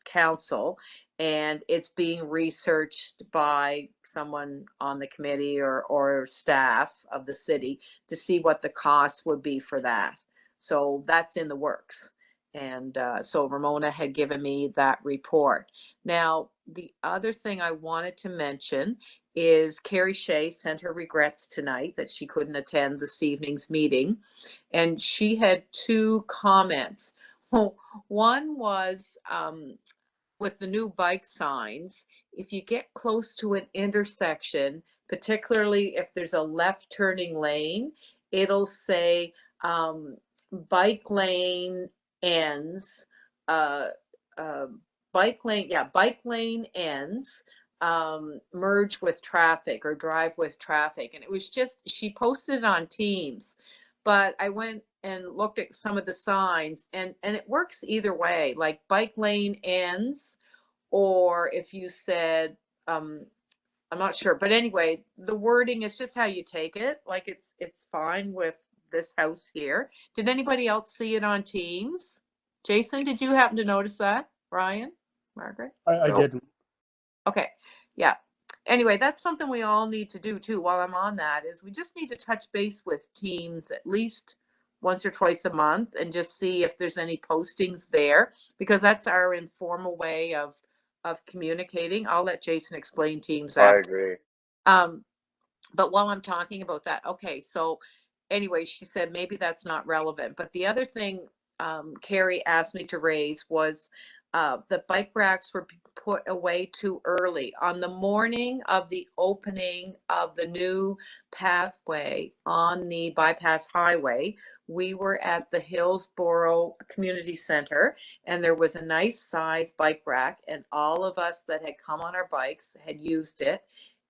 Council, and it's being researched by someone on the committee or staff of the city to see what the cost would be for that. So that's in the works. And so Ramona had given me that report. Now, the other thing I wanted to mention is Carrie Shea sent her regrets tonight that she couldn't attend this evening's meeting. And she had two comments. One was with the new bike signs, if you get close to an intersection, particularly if there's a left turning lane, it'll say bike lane ends, bike lane ends, merge with traffic or drive with traffic. And it was just, she posted it on Teams, but I went and looked at some of the signs, and it works either way, like bike lane ends, or if you said, I'm not sure, but anyway, the wording is just how you take it. Like it's fine with this house here. Did anybody else see it on Teams? Jason, did you happen to notice that? Ryan, Margaret? I Nope. didn't. Okay, yeah. Anyway, that's something we all need to do too. While I'm on that, is we just need to touch base with Teams at least once or twice a month and just see if there's any postings there, because that's our informal way of communicating. I'll let Jason explain Teams I after. agree. But while I'm talking about that, okay, so anyway, she said maybe that's not relevant. But the other thing Carrie asked me to raise was the bike racks were put away too early. On the morning of the opening of the new pathway on the bypass highway, we were at the Hillsborough Community Center, and there was a nice size bike rack, and all of us that had come on our bikes had used it.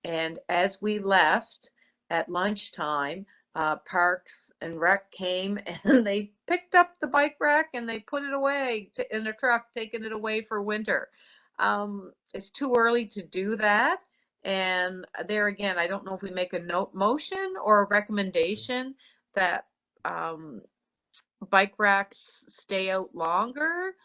And as we left at lunchtime, Parks and Rec came and they picked up the bike rack and they put it away in their truck, taking it away for winter. It's too early to do that. And there again, I don't know if we make a motion or a recommendation that bike racks stay out longer.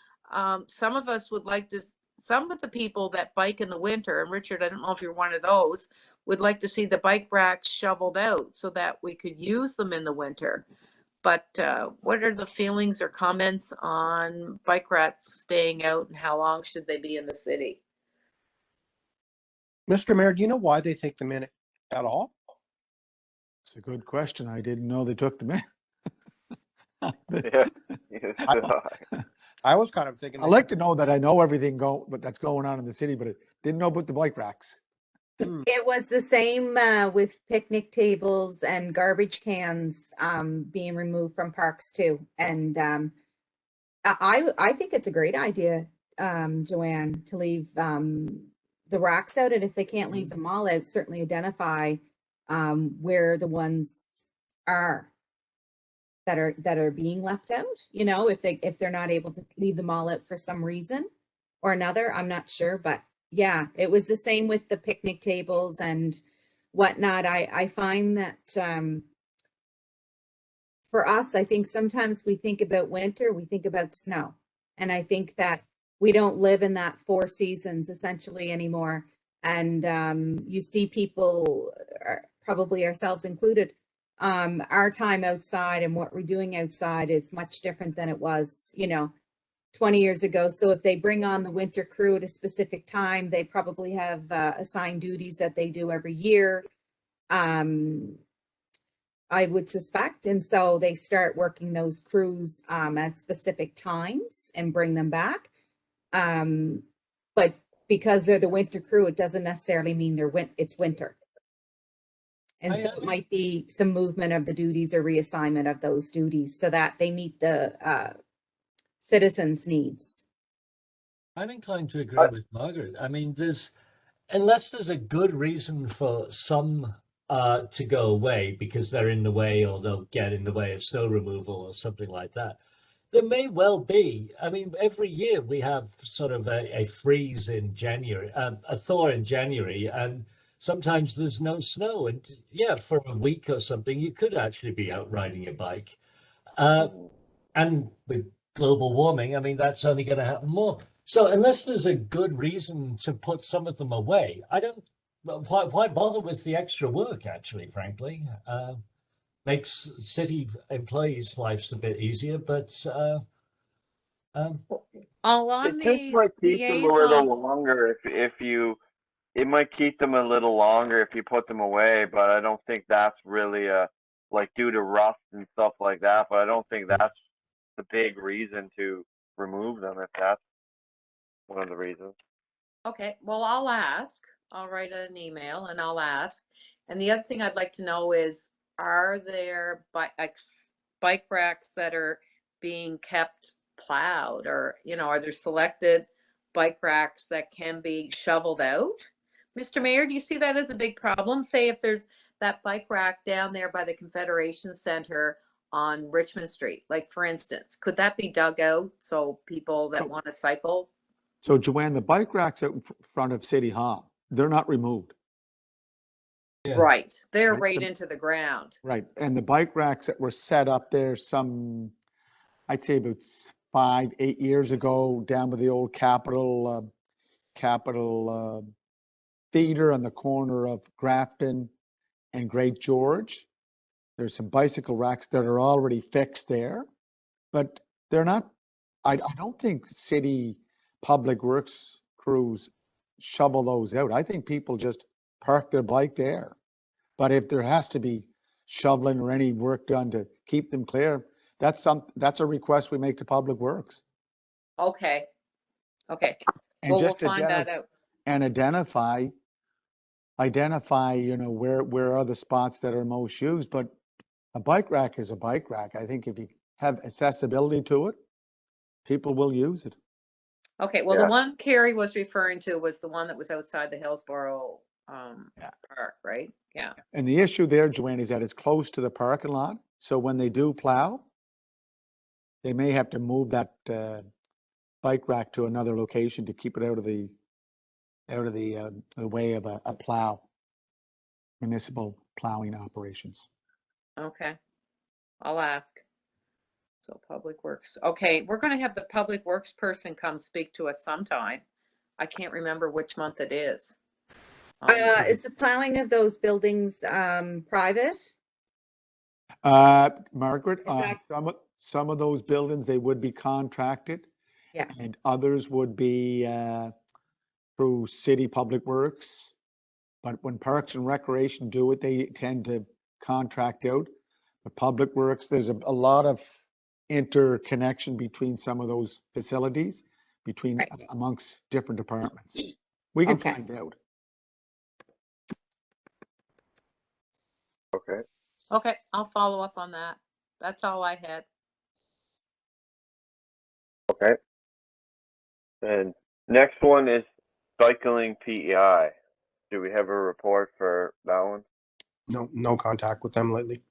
Some of us would like to, some of the people that bike in the winter, and Richard, I don't know if you're one of those, would like to see the bike racks shoveled out so that we could use them in the winter. But what are the feelings or comments on bike racks staying out, and how long should they be in the city? Mr. Mayor, do you know why they take them in at all? It's a good question. I didn't know they took them in. Yeah. Yes, I was kind of thinking. I like to know that I know everything that's going on in the city, but I didn't know about the bike racks. It was the same with picnic tables and garbage cans being removed from parks too. And I think it's a great idea, Joanne, to leave the racks out. And if they can't leave them all out, certainly identify where the ones are that are being left out. You know, if they're not able to leave them all out for some reason or another, I'm not sure, but yeah, it was the same with the picnic tables and whatnot. I find that for us, I think sometimes we think about winter, we think about snow. And I think that we don't live in that 4 seasons essentially anymore. And you see people, probably ourselves included, our time outside and what we're doing outside is much different than it was, 20 years ago. So if they bring on the winter crew at a specific time, they probably have assigned duties that they do every year. I would suspect. And so they start working those crews at specific times and bring them back. But because they're the winter crew, it doesn't necessarily mean it's winter. And so it might be some movement of the duties or reassignment of those duties so that they meet the citizens' needs. I'm inclined to agree with Margaret. I mean, unless there's a good reason for some to go away because they're in the way or they'll get in the way of snow removal or something like that, there may well be. I mean, every year we have sort of a freeze in January, a thaw in January, and sometimes there's no snow. And yeah, for a week or something, you could actually be out riding your bike. And with global warming, I mean, that's only going to happen more. So unless there's a good reason to put some of them away, I don't. Why bother with the extra work? Actually, frankly, makes city employees' lives a bit easier. But On It just the might keep them a liaison, little longer if you. It might keep them a little longer if you put them away, but I don't think that's really like due to rust and stuff like that. But I don't think that's the big reason to remove them if that's one of the reasons. okay, well, I'll ask. I'll write an email and I'll ask. And the other thing I'd like to know is, are there bike racks that are being kept plowed, or, are there selected bike racks that can be shoveled out? Mr. Mayor, do you see that as a big problem? Say if there's that bike rack down there by the Confederation Center on Richmond Street, like for instance, could that be dug out so people that want to cycle? So Joanne, the bike racks out in front of City Hall, they're not removed. yeah. Right, they're Right. right into the ground. Right. And the bike racks that were set up there I'd say about 5, 8 years ago, down by the old Capitol Theater on the corner of Grafton and Great George. There's some bicycle racks that are already fixed there, but they're not, I don't think city public works crews shovel those out. I think people just park their bike there. But if there has to be shoveling or any work done to keep them clear, that's a request we make to Public Works. Okay, okay, And well, we'll just find that out. and identify, where are the spots that are most used. But a bike rack is a bike rack. I think if you have accessibility to it, people will use it. Okay, well, the Yeah. one Carrie was referring to was the one that was outside the Hillsborough Yeah. Park, right? Yeah. And the issue there, Joanne, is that it's close to the parking lot. So when they do plow, they may have to move that bike rack to another location to keep it out of the way of a plow, municipal plowing operations. Okay, I'll ask. So Public Works. Okay, we're going to have the Public Works person come speak to us sometime. I can't remember which month it is. Is the plowing of those buildings private? Margaret, Is that- some of those buildings, they would be contracted. Yeah. And others would be through city public works. But when Parks and Recreation do it, they tend to contract out. But Public Works, there's a lot of interconnection between some of those facilities, Right. amongst different departments. We can Okay. find out. Okay. Okay, I'll follow up on that. That's all I had. Okay. And next one is cycling PEI. Do we have a report for that one? No contact with them lately.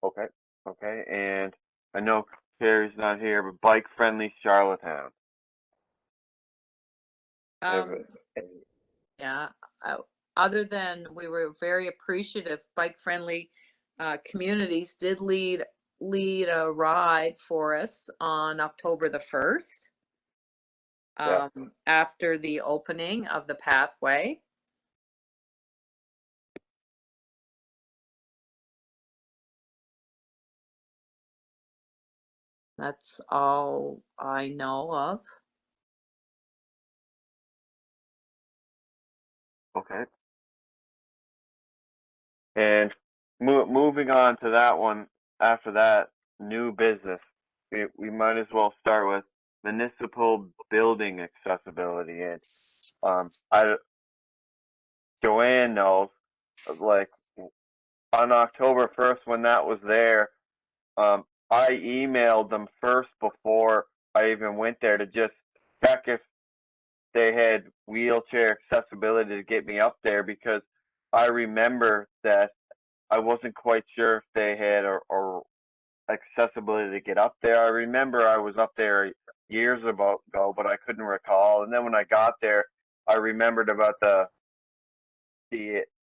Okay. Okay. And I know Carrie's not here, but bike friendly Charlottetown. Yeah, other than we were very appreciative, bike friendly communities did lead a ride for us on October the 1st. Yeah. After the opening of the pathway. That's all I know of. Okay. And moving on to that one. After that, new business. We might as well start with municipal building accessibility. And I Joanne knows, like on October 1st when that was there, I emailed them first before I even went there to just check if they had wheelchair accessibility to get me up there, because I remember that I wasn't quite sure if they had or accessibility to get up there. I remember I was up there years ago, but I couldn't recall. And then when I got there, I remembered about the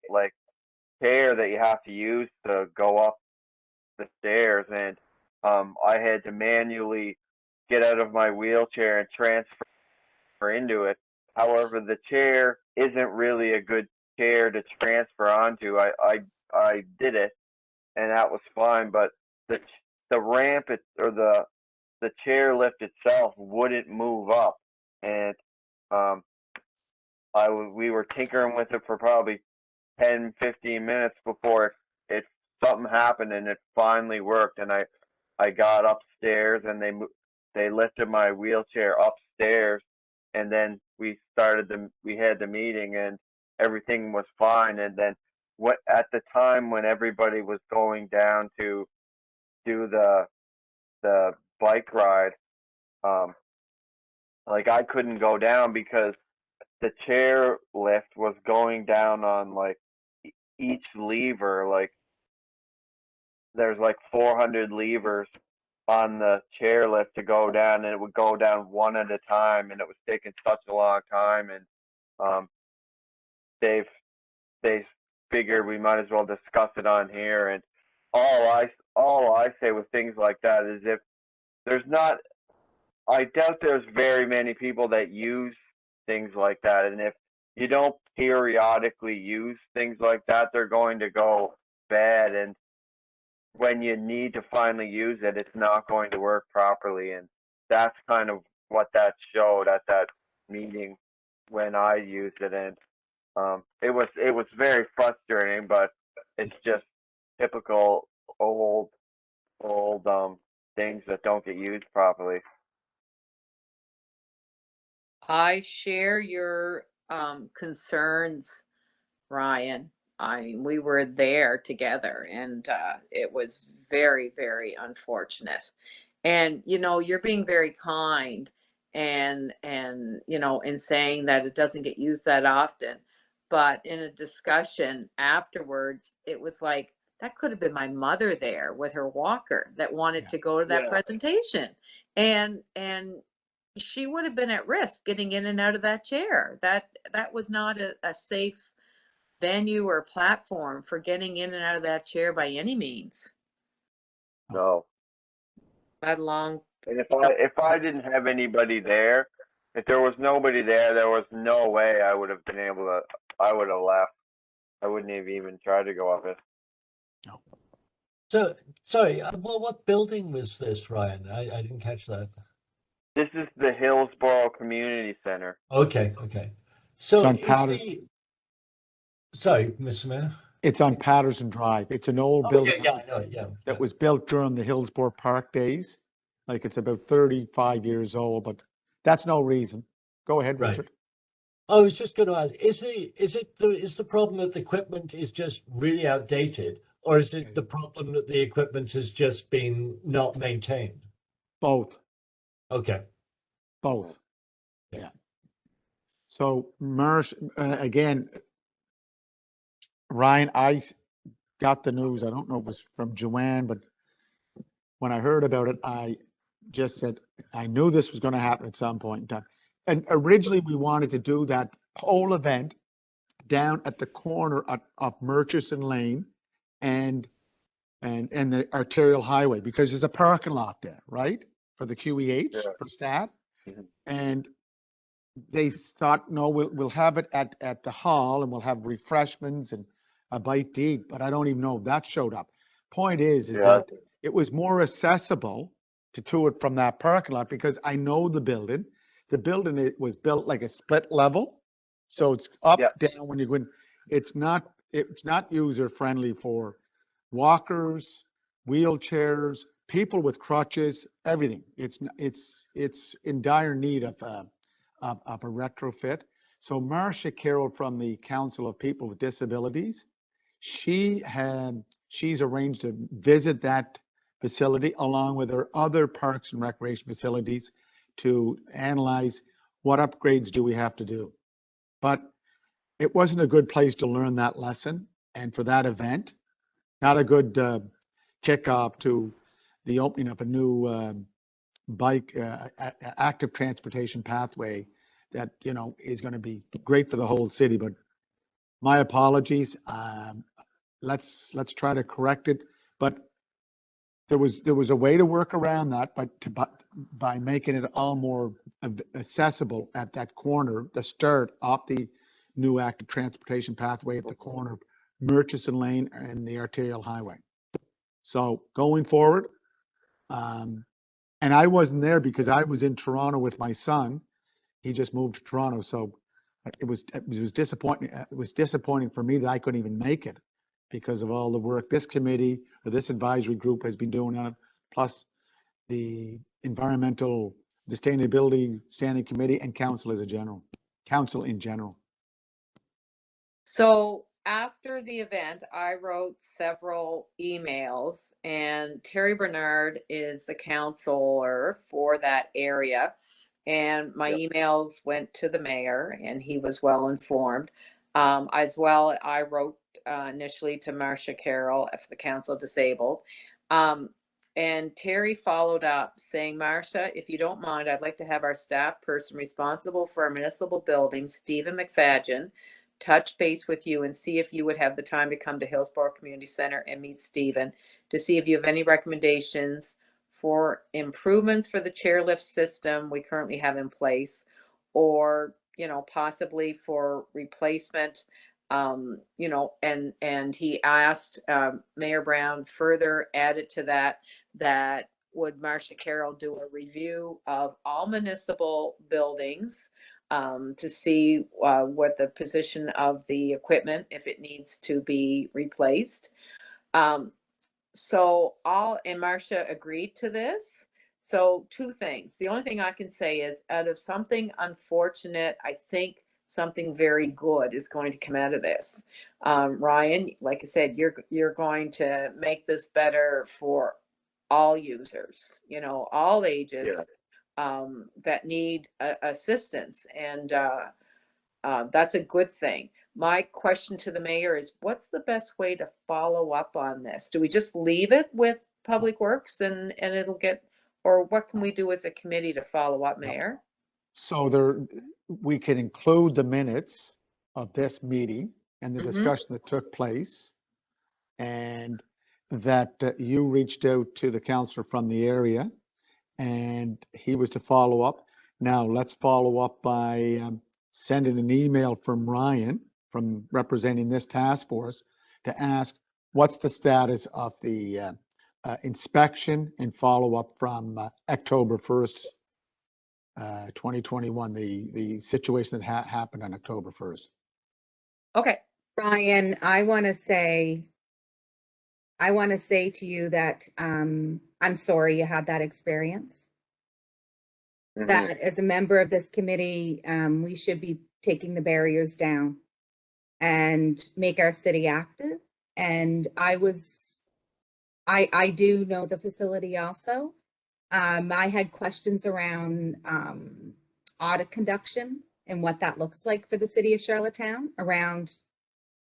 like chair that you have to use to go up the stairs, and I had to manually get out of my wheelchair and transfer into it. However, the chair isn't really a good chair to transfer onto. I did it, and that was fine, but the ramp or the chair lift itself wouldn't move up, and um, we were tinkering with it for probably 10, 15 minutes before it something happened and it finally worked, and I got upstairs and they lifted my wheelchair upstairs, and then we had the meeting and everything was fine. And then what at the time when everybody was going down to do the bike ride, um like I couldn't go down because the chair lift was going down on like each lever. Like there's like 400 levers on the chairlift to go down, and it would go down one at a time, and it was taking such a long time. And um, they've they figured we might as well discuss it on here. And all I say with things like that is, if there's not, I doubt there's very many people that use things like that, and if you don't periodically use things like that, they're going to go bad, and when you need to finally use it, it's not going to work properly. And that's kind of what that showed at that meeting when I used it. And it was very frustrating, but it's just typical old things that don't get used properly. I share your concerns, Ryan. We were there together, and it was very, very unfortunate. And you're being very kind, and in saying that it doesn't get used that often. But in a discussion afterwards, it was like that could have been my mother there with her walker that wanted Yeah. to go to that Yeah. presentation, and she would have been at risk getting in and out of that chair. That was not a safe venue or platform for getting in and out of that chair by any means, No. let alone. And if I didn't have anybody there, if there was nobody there, there was no way I would have been able to. I would have left. I wouldn't have even tried to go up it. So, sorry, well, what building was this, Ryan? I didn't catch that. This is the Hillsborough Community Center. Okay, okay. So on is Patterson. sorry, Mr. Mayor? It's on Patterson Drive. It's an old Oh, building yeah, I know it, yeah. that was built during the Hillsborough Park days. Like it's about 35 years old, but that's no reason. Go ahead, Right. Richard. I was just going to ask, is the problem that the equipment is just really outdated, or is it the problem that the equipment has just been not maintained? Both. Okay. Both. Yeah. Yeah. So again, Ryan, I got the news. I don't know if it was from Joanne, but when I heard about it, I just said, I knew this was going to happen at some point in time. And originally we wanted to do that whole event down at the corner of Murchison Lane and the arterial highway, because there's a parking lot there, right? For the QEH, Yeah. for staff. Mhm. And they thought, no, we'll have it at the hall and we'll have refreshments and a bite to eat, but I don't even know if that showed up. Point is Yeah. that it was more accessible to do it from that parking lot, because I know the building. The building, it was built like a split level. So it's up, Yeah. down when you go in. It's not user friendly for walkers, wheelchairs, people with crutches, everything. It's in dire need of a retrofit. So Marcia Carroll from the Council of People with Disabilities, she's arranged to visit that facility along with her other parks and recreation facilities to analyze what upgrades do we have to do. But it wasn't a good place to learn that lesson. And for that event, not a good kickoff to the opening of a new bike active transportation pathway that, you know, is going to be great for the whole city. But my apologies. Let's try to correct it. But there was a way to work around that, but by making it all more accessible at that corner, the start off the new active transportation pathway at the corner of Murchison Lane and the arterial highway. So going forward, and I wasn't there because I was in Toronto with my son. He just moved to Toronto, so it was disappointing. It was disappointing for me that I couldn't even make it because of all the work this committee or this advisory group has been doing on it, plus the Environmental Sustainability Standing Committee and council in general. So after the event, I wrote several emails, and Terry Bernard is the counselor for that area. And my emails went to the mayor, and he was well informed. As well, I wrote initially to Marcia Carroll of the Council Disabled. And Terry followed up saying, Marcia, if you don't mind, I'd like to have our staff person responsible for our municipal buildings, Stephen McFadgen, touch base with you and see if you would have the time to come to Hillsborough Community Center and meet Stephen to see if you have any recommendations for improvements for the chairlift system we currently have in place, or, you know, possibly for replacement. You know, and he asked Mayor Brown further added to that would Marcia Carroll do a review of all municipal buildings to see what the position of the equipment, if it needs to be replaced. So and Marcia agreed to this. So two things. The only thing I can say is out of something unfortunate, I think something very good is going to come out of this. Ryan, like I said, you're going to make this better for all users, you know, all ages. That need assistance, and that's a good thing. My question to the mayor is, what's the best way to follow up on this? Do we just leave it with Public Works and it'll get, or what can we do as a committee to follow up, Mayor? So we can include the minutes of this meeting and the discussion that took place, and that you reached out to the councillor from the area and he was to follow up. Now let's follow up by sending an email from Ryan, from representing this task force, to ask what's the status of the inspection and follow up from October 1st, 2021, the situation that happened on October 1st. Okay. Brian, I want to say to you that I'm sorry you had that experience. That as a member of this committee, we should be taking the barriers down and make our city active. And I do know the facility also. I had questions around audit conduction and what that looks like for the city of Charlottetown around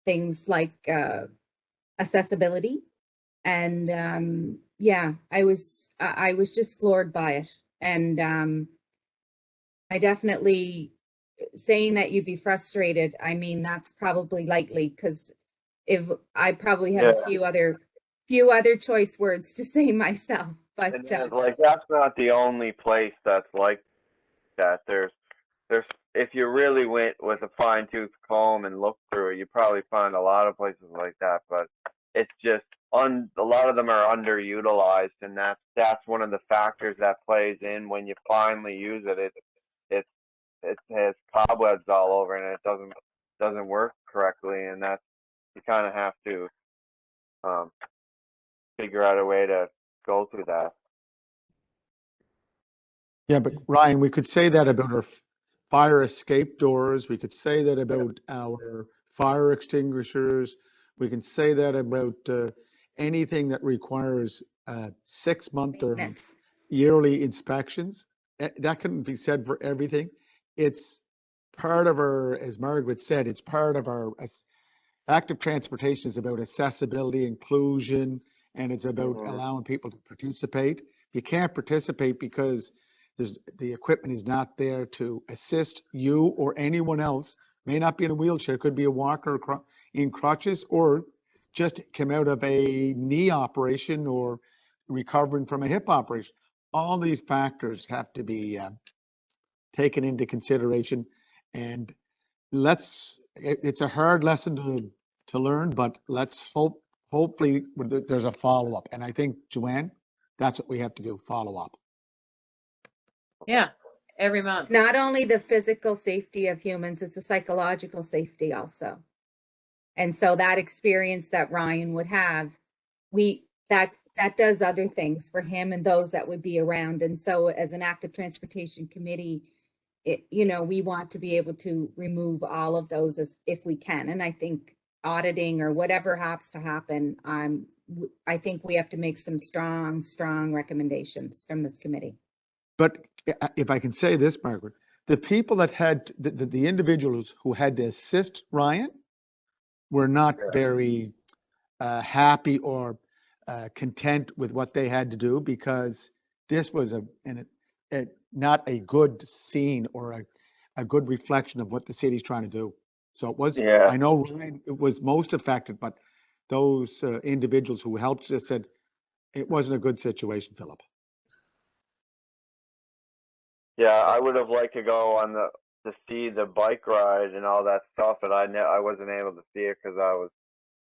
things like accessibility. And yeah, I was just floored by it. And I definitely, saying that you'd be frustrated, I mean, that's probably likely, because if I probably have a few other choice words to say myself, but like, that's not the only place that's like that. There's if you really went with a fine tooth comb and looked through it, you probably find a lot of places like that. But it's just a lot of them are underutilized, and that's one of the factors that plays in when you finally use it. It has cobwebs all over and it doesn't work correctly, and that's, you kind of have to figure out a way to go through that. Yeah, but Ryan, we could say that about our fire escape doors. We could say that about our fire extinguishers. We can say that about anything that requires 6-month or Maintenance. yearly inspections. That couldn't be said for everything. It's part of our, as Margaret said, it's part of our active transportation is about accessibility, inclusion, and it's about Mhm. allowing people to participate. You can't participate because the equipment is not there to assist you or anyone else. May not be in a wheelchair, could be a walker in crutches, or just come out of a knee operation or recovering from a hip operation. All these factors have to be taken into consideration, and it's a hard lesson to learn, but let's hopefully there's a follow-up. And I think, Joanne, that's what we have to do, follow up. Yeah, every It's month. not only the physical safety of humans, it's the psychological safety also. And so that experience that Ryan would have, that does other things for him and those that would be around. And so as an active transportation committee, we want to be able to remove all of those as if we can. And I think auditing or whatever has to happen, I think we have to make some strong recommendations from this committee. But if I can say this, Margaret, the people that had the individuals who had to assist Ryan were not very happy or content with what they had to do, because this was not a good scene or a good reflection of what the city's trying to do. So it was, Yeah. I know Ryan was most affected, but those individuals who helped just said it wasn't a good situation, Philip. Yeah, I would have liked to go on to see the bike ride and all that stuff, but I wasn't able to see it because I was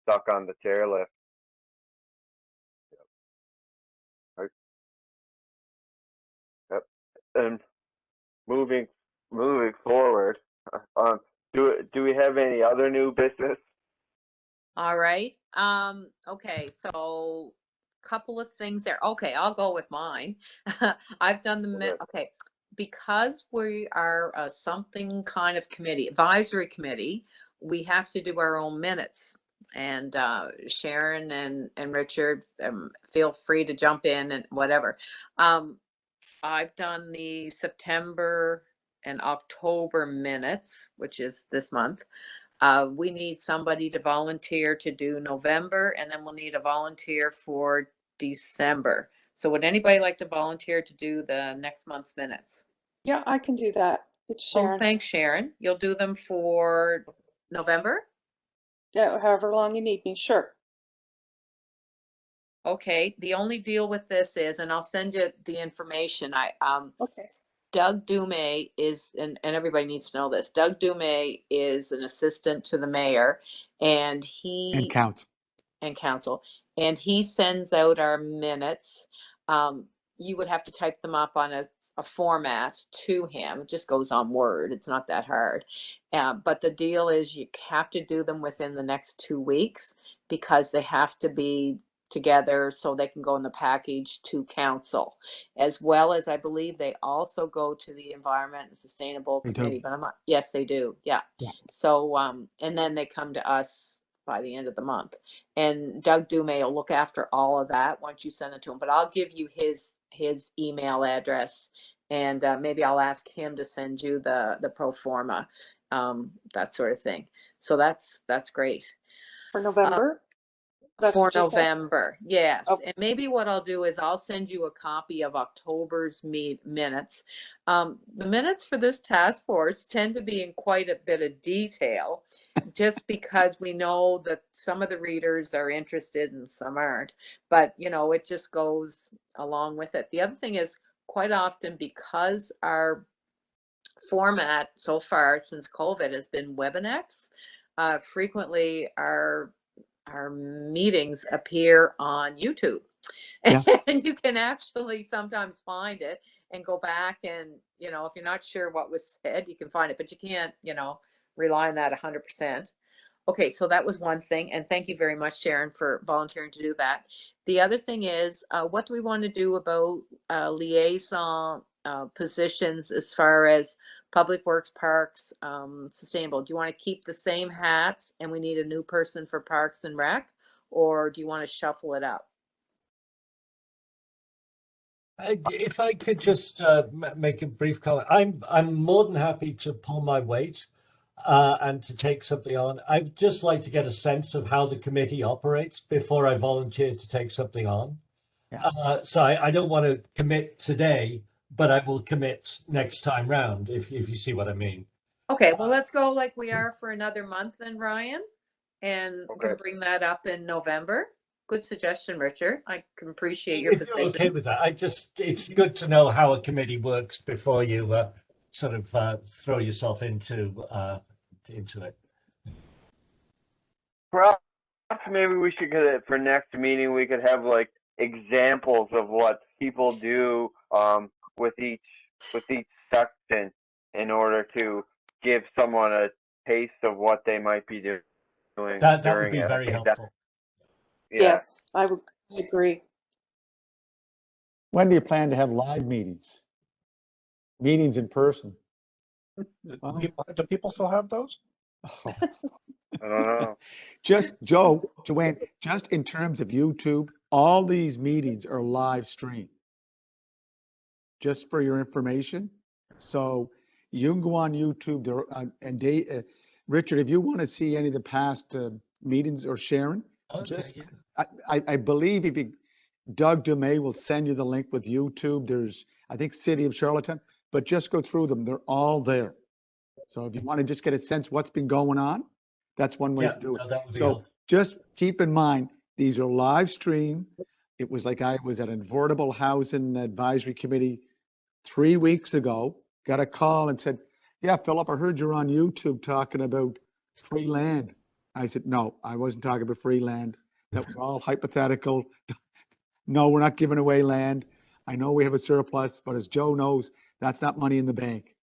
stuck on the chairlift. Right. Yep. And moving forward, do we have any other new business? All right. Okay, so couple of things there. Okay, I'll go with mine. I've done okay, because we are a something kind of committee, advisory committee, we have to do our own minutes. And Sharon and Richard, feel free to jump in and whatever. I've done the September and October minutes, which is this month. We need somebody to volunteer to do November, and then we'll need a volunteer for December. So would anybody like to volunteer to do the next month's minutes? Yeah, I can do that. It's Oh, Sharon. thanks, Sharon. You'll do them for November? Yeah, however long you need me. Sure. Okay, the only deal with this is, and I'll send you the information, Okay. Doug Dumay is, and everybody needs to know this, Doug Dumay is an assistant to the mayor, and And count. and council, and he sends out our minutes. You would have to type them up on a format to him. It just goes on Word. It's not that hard. But the deal is you have to do them within the next 2 weeks because they have to be together so they can go in the package to council, as well as I believe they also go to the Environment and Sustainable Committee. But I'm not, yes, they do. Yeah. So, and then they come to us by the end of the month. And Doug Dumay will look after all of that once you send it to him. But I'll give you his email address, and maybe I'll ask him to send you the pro forma, that sort of thing. So that's great. For November? That's For what you said? November, yes. Oh. And maybe what I'll do is I'll send you a copy of October's minutes. The minutes for this task force tend to be in quite a bit of detail, just because we know that some of the readers are interested and some aren't. But, it just goes along with it. The other thing is, quite often, because our format so far since COVID has been Webinex, frequently our meetings appear on YouTube. Yeah. And you can actually sometimes find it and go back and, if you're not sure what was said, you can find it, but you can't, rely on that 100%. Okay, so that was one thing. And thank you very much, Sharon, for volunteering to do that. The other thing is, what do we want to do about liaison positions as far as public works, parks, sustainable? Do you want to keep the same hats and we need a new person for parks and rec, or do you want to shuffle it up? If I could just make a brief comment, I'm more than happy to pull my weight and to take something on. I'd just like to get a sense of how the committee operates before I volunteer to take something on. Yeah. So I don't want to commit today, but I will commit next time round, if you see what I mean. Okay, well, let's go like we are for another month then, Ryan, and we Okay. can bring that up in November. Good suggestion, Richard. I can appreciate your If you're position. okay with that, it's good to know how a committee works before you sort of throw yourself into it. Perhaps maybe we should get it for next meeting. We could have like examples of what people do with each section in order to give someone a taste of what they might be doing That would during be it. I very think helpful. yeah. Yes, I agree. When do you plan to have live meetings? Meetings in person? Well, Do people still have those? oh, I don't know. Just, Joanne, just in terms of YouTube, all these meetings are live streamed. Just for your information. So you can go on YouTube there, and Richard, if you want to see any of the past meetings, or Sharon, Okay, yeah. I believe if you, Doug Dumay will send you the link with YouTube. There's, I think, City of Charlottetown, but just go through them. They're all there. So if you want to just get a sense what's been going on, that's one way Yeah, to do it. no, that would be So helpful. just keep in mind, these are live stream. It was like I was at an Affordable Housing Advisory Committee 3 weeks ago, got a call and said, yeah, Philip, I heard you're on YouTube talking about free land. I said, no, I wasn't talking about free land. That was all hypothetical. No, we're not giving away land. I know we have a surplus, but as Joe knows, that's not money in the bank.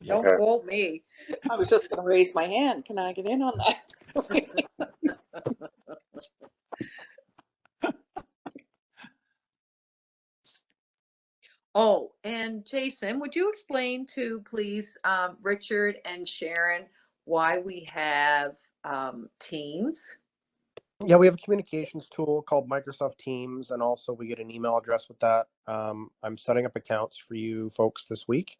Don't Okay. quote me. I was just going to raise my hand. Can I get in on that? Oh, and Jason, would you explain to please Richard and Sharon why we have Teams? Yeah, we have a communications tool called Microsoft Teams, and also we get an email address with that. I'm setting up accounts for you folks this week,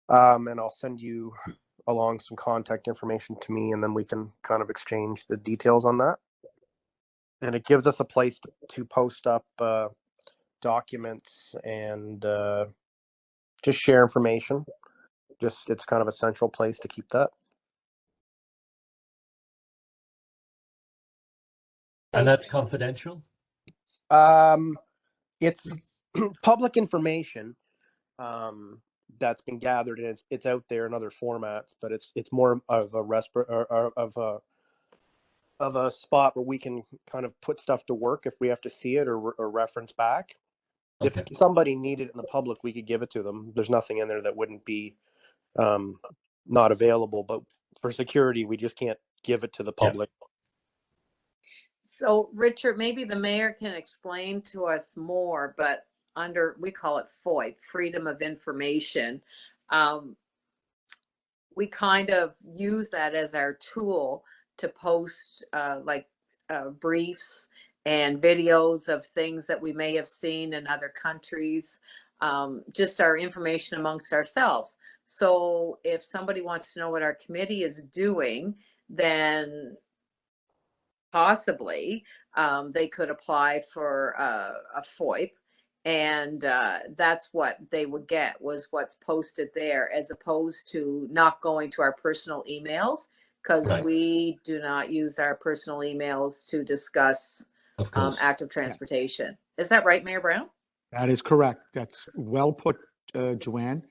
and I'll send you along some contact information to me, and then we can kind of exchange the details on that. And it gives us a place to post up documents and just share information. Just, it's kind of a central place to keep that. And that's confidential? It's public information that's been gathered, and it's out there in other formats, but it's more of a of a spot where we can kind of put stuff to work if we have to see it or reference back. Okay. If somebody needed it in the public, we could give it to them. There's nothing in there that wouldn't be not available, but for security, we just can't give it to the public. So Richard, maybe the mayor can explain to us more, but under, we call it FOIP, Freedom of Information. We kind of use that as our tool to post briefs and videos of things that we may have seen in other countries, just our information amongst ourselves. So if somebody wants to know what our committee is doing, then possibly they could apply for a FOIP, and that's what they would get, was what's posted there, as opposed to not going to our personal emails, because Right. we do not use our personal emails to discuss Of course. active transportation. Is that right, Mayor Brown? That is correct. That's well put, Joanne.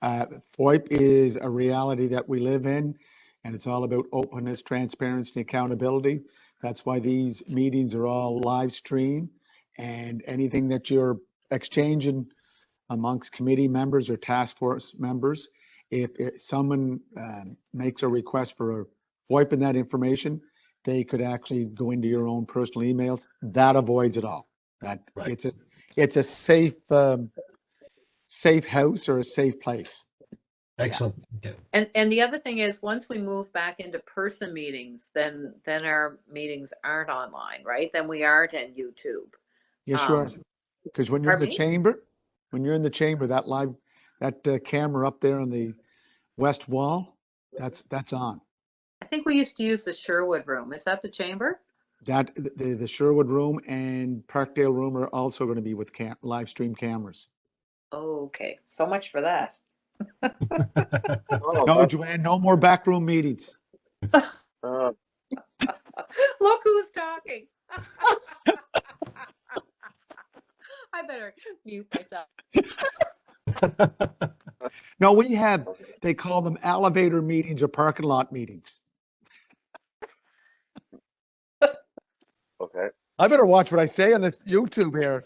FOIP is a reality that we live in, and it's all about openness, transparency, and accountability. That's why these meetings are all live streamed, and anything that you're exchanging amongst committee members or task force members, if someone makes a request for a FOIP in that information, they could actually go into your own personal emails. That avoids it all. That Right. it's a safe, safe house or a safe place. Excellent. Okay. And the other thing is, once we move back into person meetings, then our meetings aren't online, right? Then we aren't in YouTube. Yes, you are. Um, Because when you're in the Pardon me? chamber, that camera up there on the west wall, that's on. I think we used to use the Sherwood room. Is that the chamber? That the Sherwood room and Parkdale room are also going to be with live stream cameras. Oh, okay. So much for that. Oh, No, Joanne, no more backroom meetings. uh, Look who's talking. I better mute myself. No, they call them elevator meetings or parking lot meetings. okay. I better watch what I say on this YouTube here.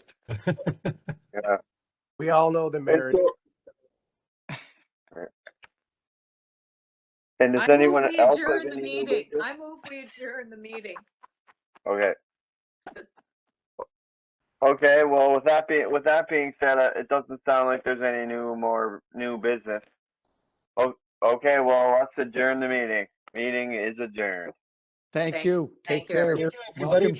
Yeah. We all know the And, marriage. and does I move anyone we else have adjourn the any new meeting. business? I move we adjourn the meeting. Okay. Okay. Well, with that being said, it doesn't sound like there's any more new business. Oh, okay. Well, let's adjourn the meeting. Meeting is adjourned. Thank you. Take Thank you, care. everyone. Thank you, everybody. Welcome,